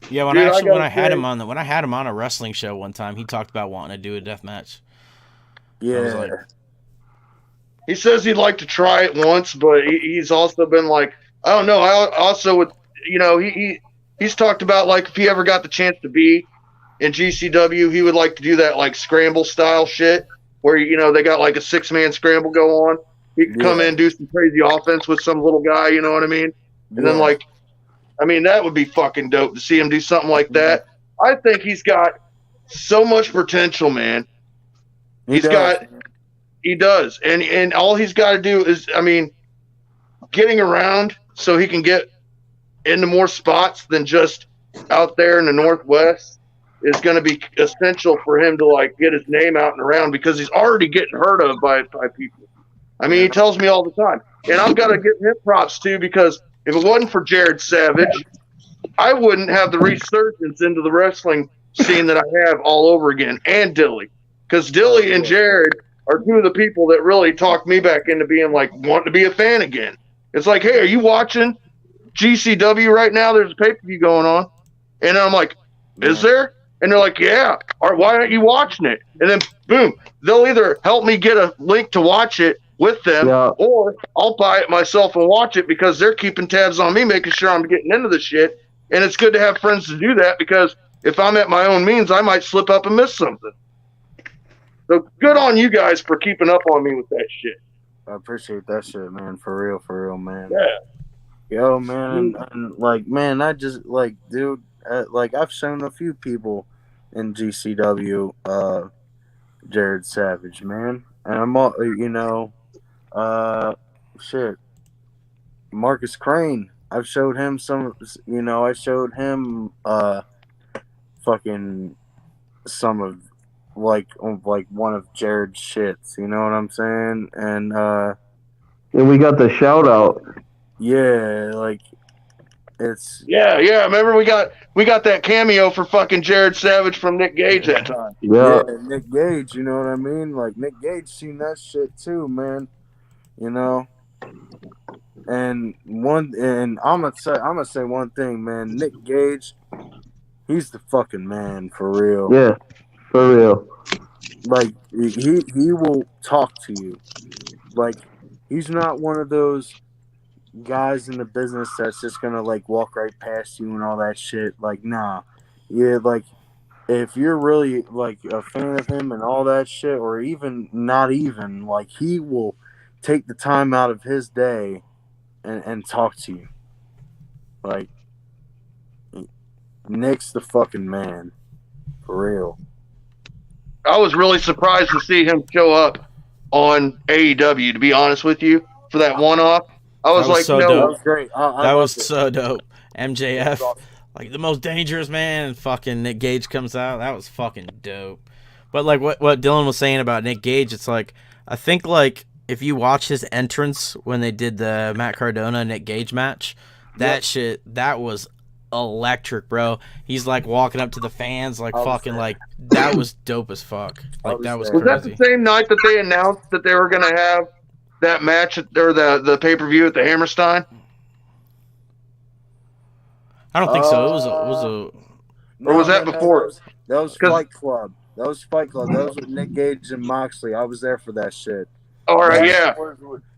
Yeah, when Dude, I had him on a wrestling show one time, he talked about wanting to do a death match. Yeah. like- He says he'd like to try it once, but he's also been like, I don't know. I also would, you know, he's talked about like if he ever got the chance to be in GCW, he would like to do that like scramble style shit where, you know, they got like a 6-man scramble go on. He could come in and do some crazy offense with some little guy, you know what I mean? And then like, I mean, that would be fucking dope to see him do something like that. I think he's got so much potential, man. He does. And all he's got to do is, I mean, getting around so he can get into more spots than just out there in the Northwest is going to be essential for him to, like, get his name out and around because he's already getting heard of by people. I mean, he tells me all the time, And I've got to give him props too, because if it wasn't for Jared Savage, I wouldn't have the resurgence into the wrestling scene that I have all over again, and Dylly. Because Dylly and Jared are two of the people that really talked me back into being like, wanting to be a fan again. It's like, hey, are you watching GCW right now? There's a pay-per-view going on. And I'm like, is there? And they're like, yeah. Or why aren't you watching it? And then, boom, they'll either help me get a link to watch it with them, or I'll buy it myself and watch it because they're keeping tabs on me, making sure I'm getting into the shit. And it's good to have friends to do that, because if I'm at my own means, I might slip up and miss something. So good on you guys for keeping up on me with that shit. I appreciate that shit, man. For real, man. Yeah. Yo, man, and like, man, I just, like, dude, like, I've shown a few people in GCW, Jared Savage, man. And I'm all, you know, shit, Marcus Crane. I've showed him some, you know, I showed him, fucking some of, like one of Jared's shits, you know what I'm saying? And we got the shout out. Yeah, like, it's... Yeah, remember we got that cameo for fucking Jared Savage from Nick Gage that time. Yeah, Nick Gage, you know what I mean? Like, Nick Gage seen that shit too, man. You know? And I'm gonna say one thing, man. Nick Gage, he's the fucking man, for real. Yeah, for real. Like, he will talk to you. Like, he's not one of those guys in the business that's just gonna, like, walk right past you and all that shit. Like, nah. Yeah, like, if you're really, like, a fan of him and all that shit, or even not even, like, he will take the time out of his day and talk to you. Like, Nick's the fucking man. For real. I was really surprised to see him show up on AEW, to be honest with you, for that one-off. I was like, so no. dope. That was great. That was so dope. MJF, like, the most dangerous man, and fucking Nick Gage comes out. That was fucking dope. But, like, what Dylan was saying about Nick Gage, it's like, I think, like, if you watch his entrance when they did the Matt Cardona Nick Gage match, that shit, that was electric, bro. He's, like, walking up to the fans, like, fucking, like, that was dope as fuck. Like, that was crazy. Was that the same night that they announced that they were going to have that match, or the pay-per-view at the Hammerstein? I don't think so. It was or was that before? That was Fight Club. That was Fight Club. That was with Nick Gage and Moxley. I was there for that shit. All right, yeah.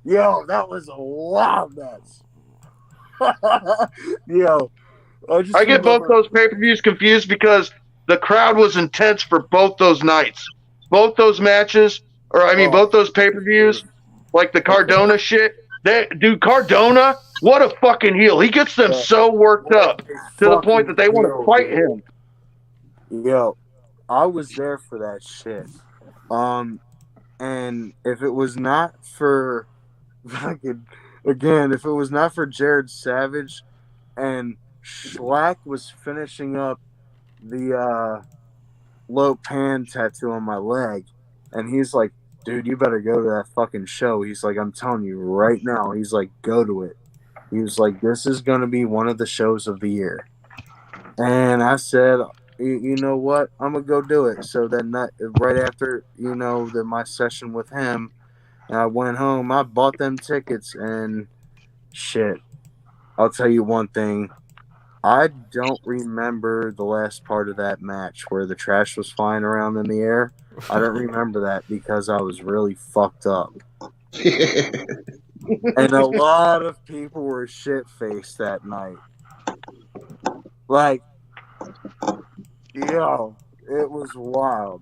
Yo, that was a wild mess. Yo, I get both those pay-per-views confused because the crowd was intense for both those nights. Both those matches, both those pay-per-views, like the Cardona shit. Dude, Cardona, what a fucking heel. He gets them so worked up to the point that they want to fight him. Yo, I was there for that shit. And if it was not for if it was not for Jared Savage and Schlack was finishing up the low pan tattoo on my leg, and he's like, dude, you better go to that fucking show. He's like, I'm telling you right now. He's like, go to it. He was like, this is going to be one of the shows of the year. And I said, you know what? I'm going to go do it. So then right after, my session with him, and I went home, I bought them tickets, and shit. I'll tell you one thing. I don't remember the last part of that match where the trash was flying around in the air. I don't remember that because I was really fucked up. And a lot of people were shit-faced that night. Like, yo, it was wild.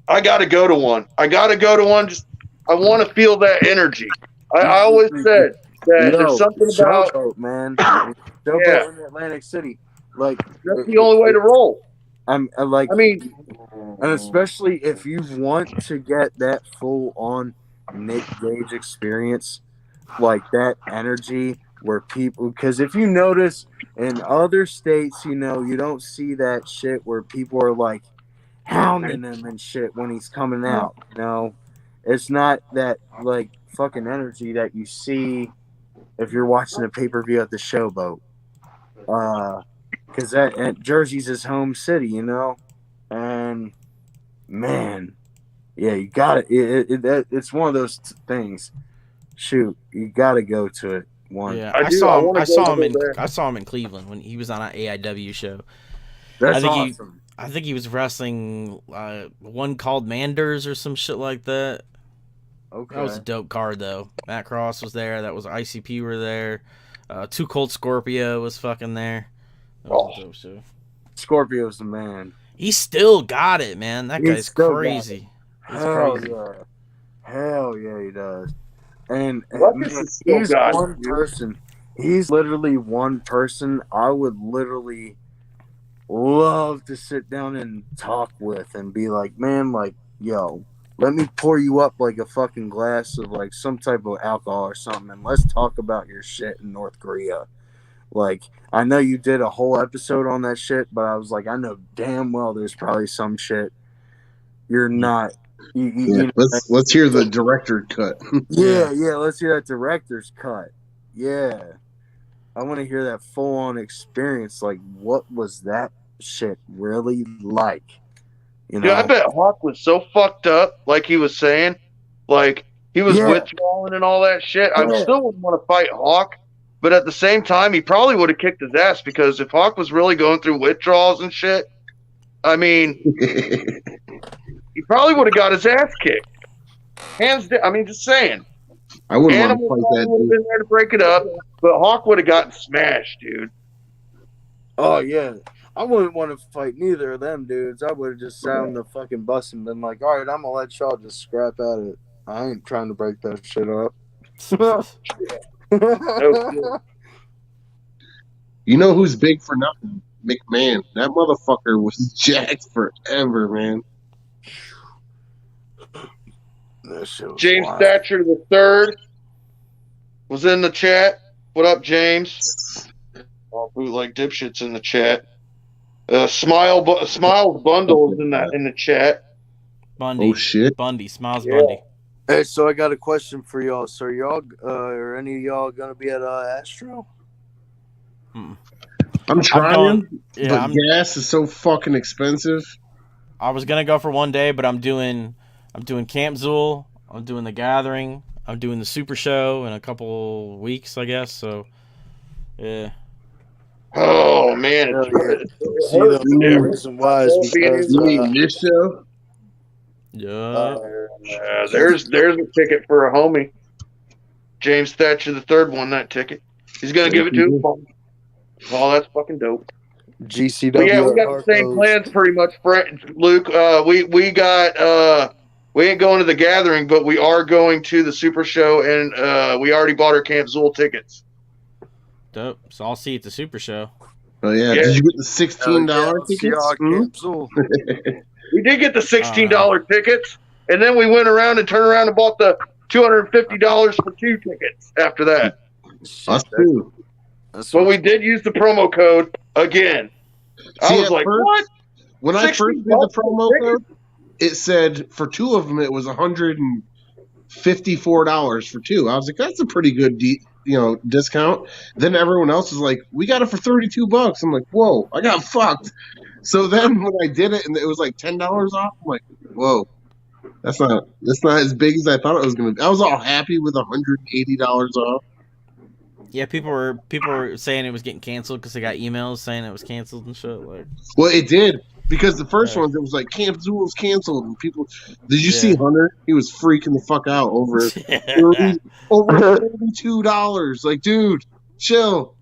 I got to go to one. Just, I want to feel that energy. I always said that there's something about... Showboat, man. Showboat in Atlantic City. Like, that's the only way to roll. And especially if you want to get that full-on Nick Gage experience, like that energy where people... Because if you notice, in other states, you don't see that shit where people are, like, hounding him and shit when he's coming out, It's not that, like, fucking energy that you see if you're watching a pay-per-view at the Showboat. Because Jersey's his home city, you know? And, man, yeah, you got it. It's one of those things. Shoot, you got to go to it. Yeah, I I do. saw I him. wanna I go saw him in. there. I saw him in Cleveland when he was on an AIW show. That's I think awesome. I think he was wrestling one called Manders or some shit like that. Okay. That was a dope card though. Matt Cross was there. That was ICP were there. Too Cold Scorpio was fucking there. That was a dope show. Scorpio's the man. He still got it, man. That He's guy's still got crazy. He's Hell crazy. yeah. Hell yeah, he does. And Ruckus man, is still he's got it, one dude. person. He's literally one person I would literally love to sit down and talk with and be like, man, like, yo, let me pour you up like a fucking glass of like some type of alcohol or something, and let's talk about your shit in North Korea. Like, I know you did a whole episode on that shit, but I was like, I know damn well there's probably some shit you're not. You know, let's hear the director cut. yeah, let's hear that director's cut. Yeah. I want to hear that full-on experience. Like, what was that shit really like? You know? Dude, I bet Hawk was so fucked up, like he was saying. Like, he was Yeah. withdrawing and all that shit. I Yeah. still wouldn't want to fight Hawk, but at the same time, he probably would have kicked his ass, because if Hawk was really going through withdrawals and shit, I mean, he probably would have got his ass kicked. Hands down. I mean, just saying. I wouldn't want Animal to fight probably that would have dude. been there to break it up, but Hawk would have gotten smashed, dude. Oh, yeah. I wouldn't want to fight neither of them dudes. I would have just sat on the fucking bus and been like, all right, I'm going to let y'all just scrap at it. I ain't trying to break that shit up. You know who's big for nothing? McMahon. That motherfucker was jacked forever, man. That shit was James wild. Thatcher the third was in the chat. What up, James? All bootleg dipshits in the chat. Smiles Bundle is in the chat. Bundy. Oh shit. Bundy. Smiles Yeah. Bundy. Hey, so I got a question for y'all. So are any of y'all going to be at Astro? I'm trying, yeah, but gas is so fucking expensive. I was gonna go for one day, but I'm doing Camp Zool. I'm doing the Gathering. I'm doing the Super Show in a couple weeks, I guess. So, yeah. Oh man, Hell it's yeah. See, the reason why is because You mean this show? Yeah. there's a ticket for a homie. James Thatcher the third won that ticket. He's gonna give it to him. Oh, that's fucking dope. GCW. But yeah, we got the same plans pretty much, Luke. We ain't going to the Gathering, but we are going to the Super Show, and we already bought our Camp Zool tickets. Dope. So I'll see you at the Super Show. Oh yeah. Yeah. Did you get the $16 tickets? We did get the $16 tickets, and then we went around and turned around and bought the $250 for 2 tickets after that. Us too. But we did use the promo code again. I was at like, first, what? When I first did the promo code, it said for 2 of them it was $154 for 2. I was like, that's a pretty good discount. Then everyone else was like, we got it for $32. I'm like, whoa, I got fucked. So then when I did it and it was like $10 off, I'm like, whoa, that's not as big as I thought it was gonna be. I was all happy with $180 off. Yeah, people were saying it was getting canceled because they got emails saying it was canceled and shit. Like, well, it did, because the first ones it was like Camp Zool's canceled, and people. Did you see Hunter? He was freaking the fuck out over over $32. Like, dude, chill.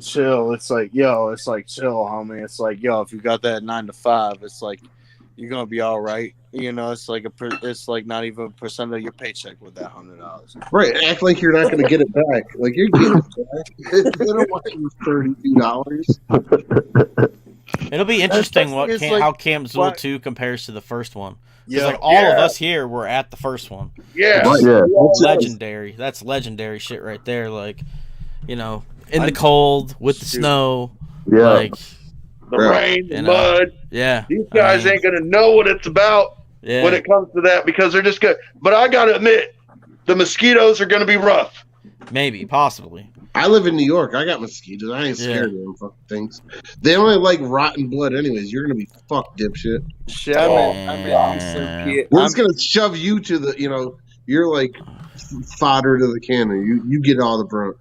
Chill. It's like, chill, homie. It's like, if you got that 9 to 5, it's like you're gonna be all right. You know, it's like it's like not even a percent of your paycheck with that $100. Right, act like you're not going to get it back. Like, you're getting it back. They don't want you for $32. it'll be interesting how Camp Zool 2 compares to the first one. Because like all of us here were at the first one. Yeah. Right. Yeah. Legendary. That's legendary shit right there. Like, in the cold with the snow. Yeah. Like, The rain, the you know, mud. yeah. These guys ain't going to know what it's about. when it comes to that because they're just good. But I got to admit, the mosquitoes are going to be rough. Maybe, possibly. I live in New York. I got mosquitoes. I ain't scared of them fucking things. They only like rotten blood anyways. You're going to be fucked, dipshit. Shit, I'm in Eastern PA. We're just going to shove you to the, you're like fodder to the cannon. You get all the brunt.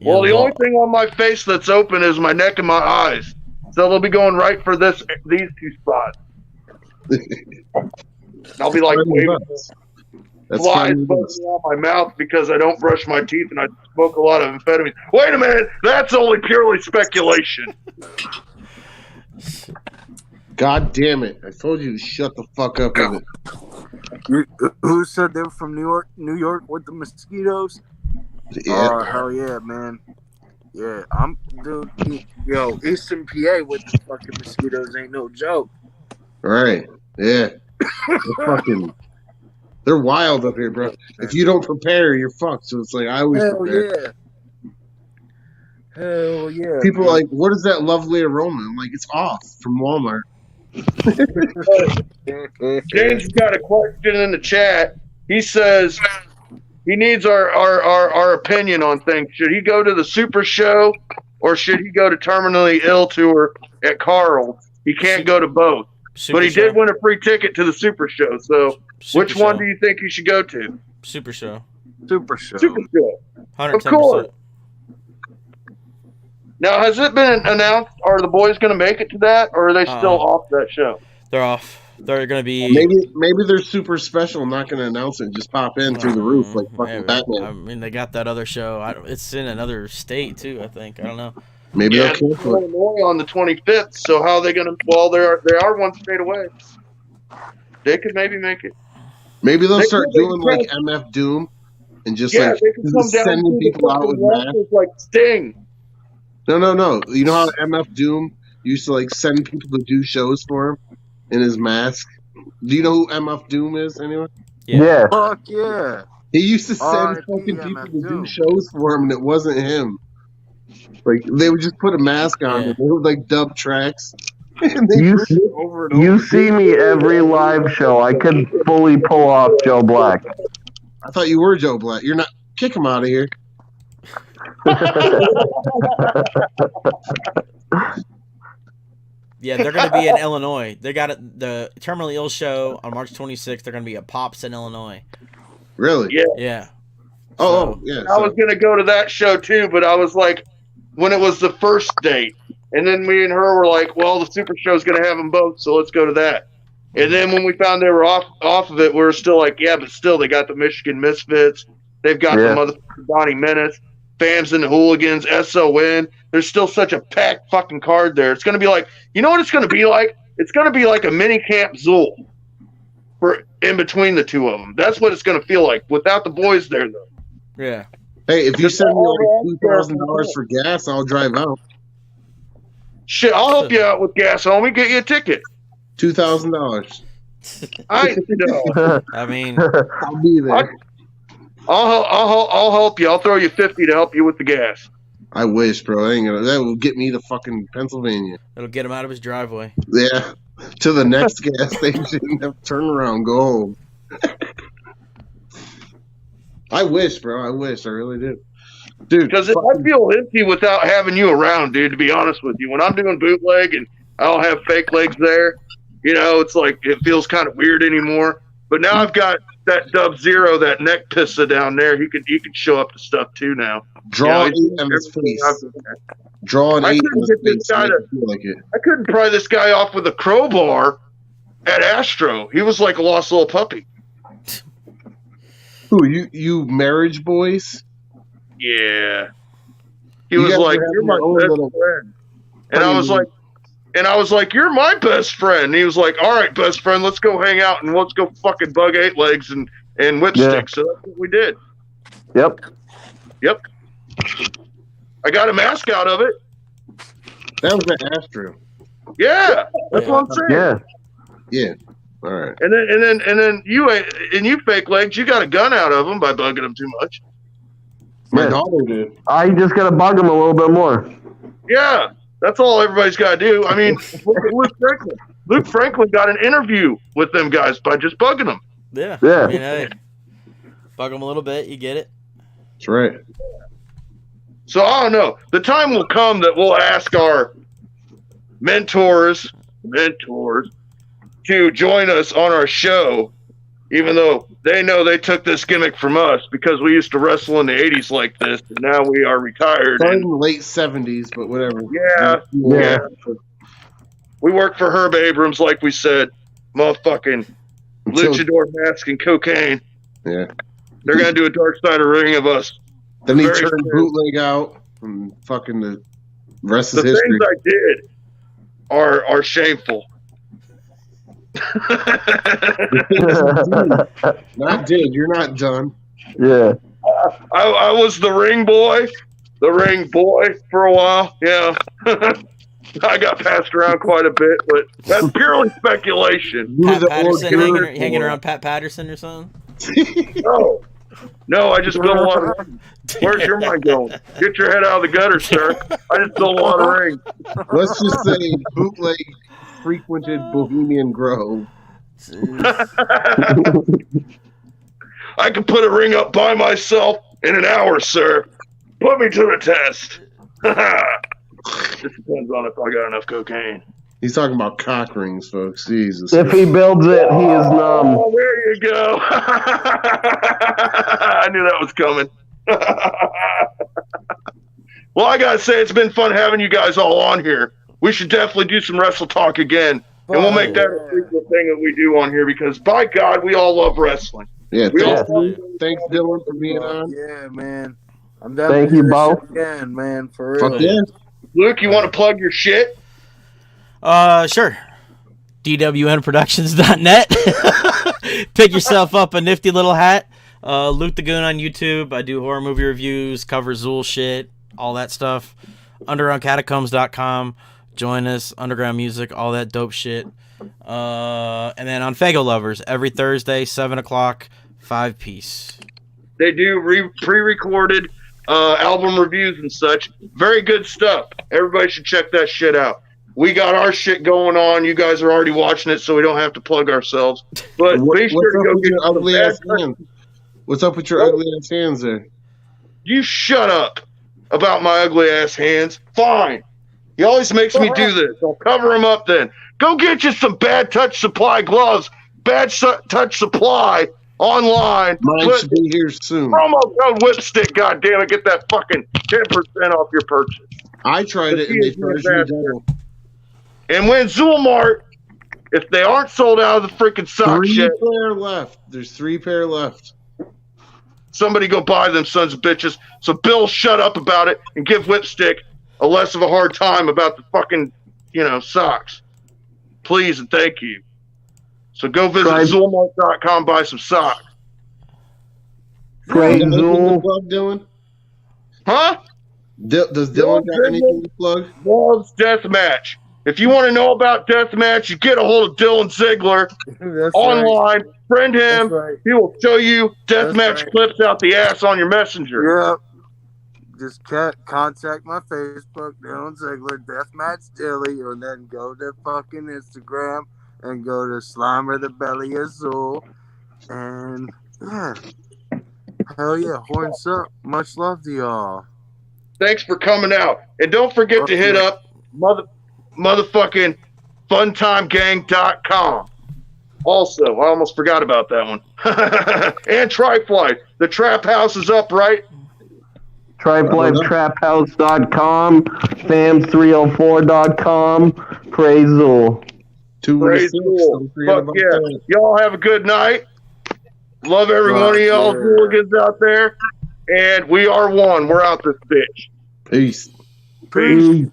Well, the only thing on my face that's open is my neck and my eyes. So they'll be going right for these two spots. I'll be like waving flies buzzing out my mouth because I don't brush my teeth and I smoke a lot of amphetamines. Wait a minute, that's only purely speculation. God damn it! I told you to shut the fuck up with it. Who said they were from New York with the mosquitoes? Yeah. Oh hell yeah, man. Yeah, yo, Eastern PA with the fucking mosquitoes ain't no joke. Right. Yeah. They're wild up here, bro. If you don't prepare, you're fucked. So it's like I always prepare. Hell yeah. People are like, what is that lovely aroma? I'm like, it's off from Walmart. James got a question in the chat. He says he needs our opinion on things. Should he go to the Super Show or should he go to Terminally Ill Tour at Carl's? He can't go to both. But he did win a free ticket to the Super Show. So which one do you think he should go to? Super Show. Super Show. 110%. Of course. Now, has it been announced? Are the boys going to make it to that, or are they still off that show? They're off. They're going to be... Maybe they're super special, not going to announce it and just pop in through the roof like fucking Batman. I mean, they got that other show. It's in another state, too, I think. I don't know. Maybe they'll cancel it. Illinois on the 25th, so how are they going to... Well, they are one state away. They could maybe make it. Maybe they'll start doing like MF Doom and just like they can come sending people out with masks. Like Sting. No. You know how MF Doom used to like send people to do shows for him in his mask? Do you know who MF Doom is, anyone? Yeah. Fuck yeah. He used to send fucking people to do shows for him, and it wasn't him. Like they would just put a mask on, and they would like dub tracks. You see me every live show. I could fully pull off Joe Black. I thought you were Joe Black. You're not. Kick him out of here. Yeah, they're going to be in Illinois. They got the Terminally Ill show on March 26th. They're going to be at Pops in Illinois. Really? Yeah. Oh, yeah. I was going to go to that show too, but I was like, when it was the first date, and then me and her were like, well, the Super Show's going to have them both, so let's go to that. And then when we found they were off of it, we were still like, yeah, but still, they got the Michigan Misfits. They've got the motherfucking Donnie Menace, Fams and the Hooligans, SON. There's still such a packed fucking card there. It's going to be like, you know what it's going to be like? It's going to be like a mini Camp Zool for in between the two of them. That's what it's going to feel like without the boys there, though. Yeah. Hey, if you send me like $2,000 for gas, I'll drive out. Shit, I'll help you out with gas, homie. Get you a ticket. $2,000. I know. I mean, I'll be there. I'll help you. I'll throw you $50 to help you with the gas. I wish, bro. That will get me to fucking Pennsylvania. It'll get him out of his driveway. Yeah, to the next gas station. Turn around, go home. I wish, bro. I wish. I really do. Dude, because I feel empty without having you around, dude, to be honest with you. When I'm doing bootleg and I don't have fake legs there, it's like it feels kind of weird anymore. But now I've got that Dub Zero, that neck pissa down there. He can show up to stuff too now. Draw an 8 on his face. Draw an 8 on his face. I couldn't pry this guy off with a crowbar at Astro. He was like a lost little puppy. Who, you marriage boys? Yeah. He was like, you're my best friend. And I was like, you're my best friend. And he was like, all right, best friend, let's go hang out and let's go fucking bug 8 legs and whipstick. So that's what we did. Yep. I got a mask out of it. That was at Astro. Yeah. That's what I'm saying. Yeah. All right. And then you fake legs, you got a gun out of them by bugging them too much. My daughter did. I just gotta bug him a little bit more. Yeah, That's all everybody's got to do. I mean, look at Luke Franklin. Luke Franklin got an interview with them guys by just bugging them. Yeah. Yeah. I mean, hey, bug them a little bit, you get it. That's right. So I don't know. The time will come that we'll ask our mentors to join us on our show, even though they know they took this gimmick from us because we used to wrestle in the 80s like this, and now we are retired. Started in the late 70s, but whatever. Yeah. We work for Herb Abrams, like we said. Motherfucking luchador mask and cocaine. Yeah. They're going to do a dark side of ring of us. Then he Very turned fair. bootleg out, and fucking the rest The is history. things I did are shameful. Not did. You're not done. Yeah. I was the ring boy for a while. Yeah. I got passed around quite a bit, but that's purely speculation. You were Pat the Patterson hors d'oeuvre hanging boy. around Pat Patterson or something? No, I just built a lot of rings. Where's your mind going? Get your head out of the gutter, sir. I just built a lot of rings. Let's just say bootleg frequented Bohemian Grove. I can put a ring up by myself in an hour, sir. Put me to the test. Just depends on if I got enough cocaine. He's talking about cock rings, folks. Jesus. If he builds it, he is numb. Oh, there you go. I knew that was coming. Well, I gotta say, it's been fun having you guys all on here. We should definitely do some wrestle talk again, and we'll make that a frequent thing that we do on here because, by God, we all love wrestling. Yeah, We all thanks, Dylan, for being on. Yeah, man. I'm Thank you, Bo. Again, man, for real. Fuck yeah. Luke, you want to plug your shit? Sure. DWNProductions.net. Pick yourself up a nifty little hat. Luke the Goon on YouTube. I do horror movie reviews, cover Zool shit, all that stuff. UndergroundCatacombs.com. Join us. Underground music, all that dope shit. And then on Fago Lovers, every Thursday, 7 o'clock, 5-piece. They do pre-recorded album reviews and such. Very good stuff. Everybody should check that shit out. We got our shit going on. You guys are already watching it, so we don't have to plug ourselves. But be sure to go get your some ugly bad ass hands? What's up with your ugly ass hands there? You shut up about my ugly ass hands. Fine. He always makes me do this. I'll cover him up then. Go get you some Bad Touch Supply gloves. Touch Supply online. Mine should be here soon. Promo code Whipstick, goddammit. Get that fucking 10% off your purchase. I tried it and they charged me double. And when Zoolmart, if they aren't sold out of the freaking sock shit, 3 pair left. There's 3 pair left. somebody go buy them sons of bitches. So Bill, shut up about it and give Whipstick a less of a hard time about the fucking, socks. Please and thank you. So go visit Zoolmart.com, buy some socks. Great Anything to Zool. plug, Dylan? Huh? Does Dylan got anything to plug? Loves Deathmatch. If you want to know about Deathmatch, you get a hold of Dylan Ziegler That's online. Right. Friend him. That's right. He will show you Deathmatch That's right. clips out the ass on your messenger. Yep. Just contact my Facebook, Dylan Ziegler, Deathmatch Dylly, and then go to fucking Instagram and go to Slimer the Belly Azul. And yeah. Hell yeah, horns up. Much love to y'all. Thanks for coming out. And don't forget to hit up motherfucking funtimegang.com. Also, I almost forgot about that one. And Trifly. The Trap House is up, right? TribeLifeTrapHouse.com, Fams304.com, Praise Zool. Praise Zool. Fuck yeah. Y'all have a good night. Love every one of y'all hooligans out there. And we are one. We're out this bitch. Peace. Peace.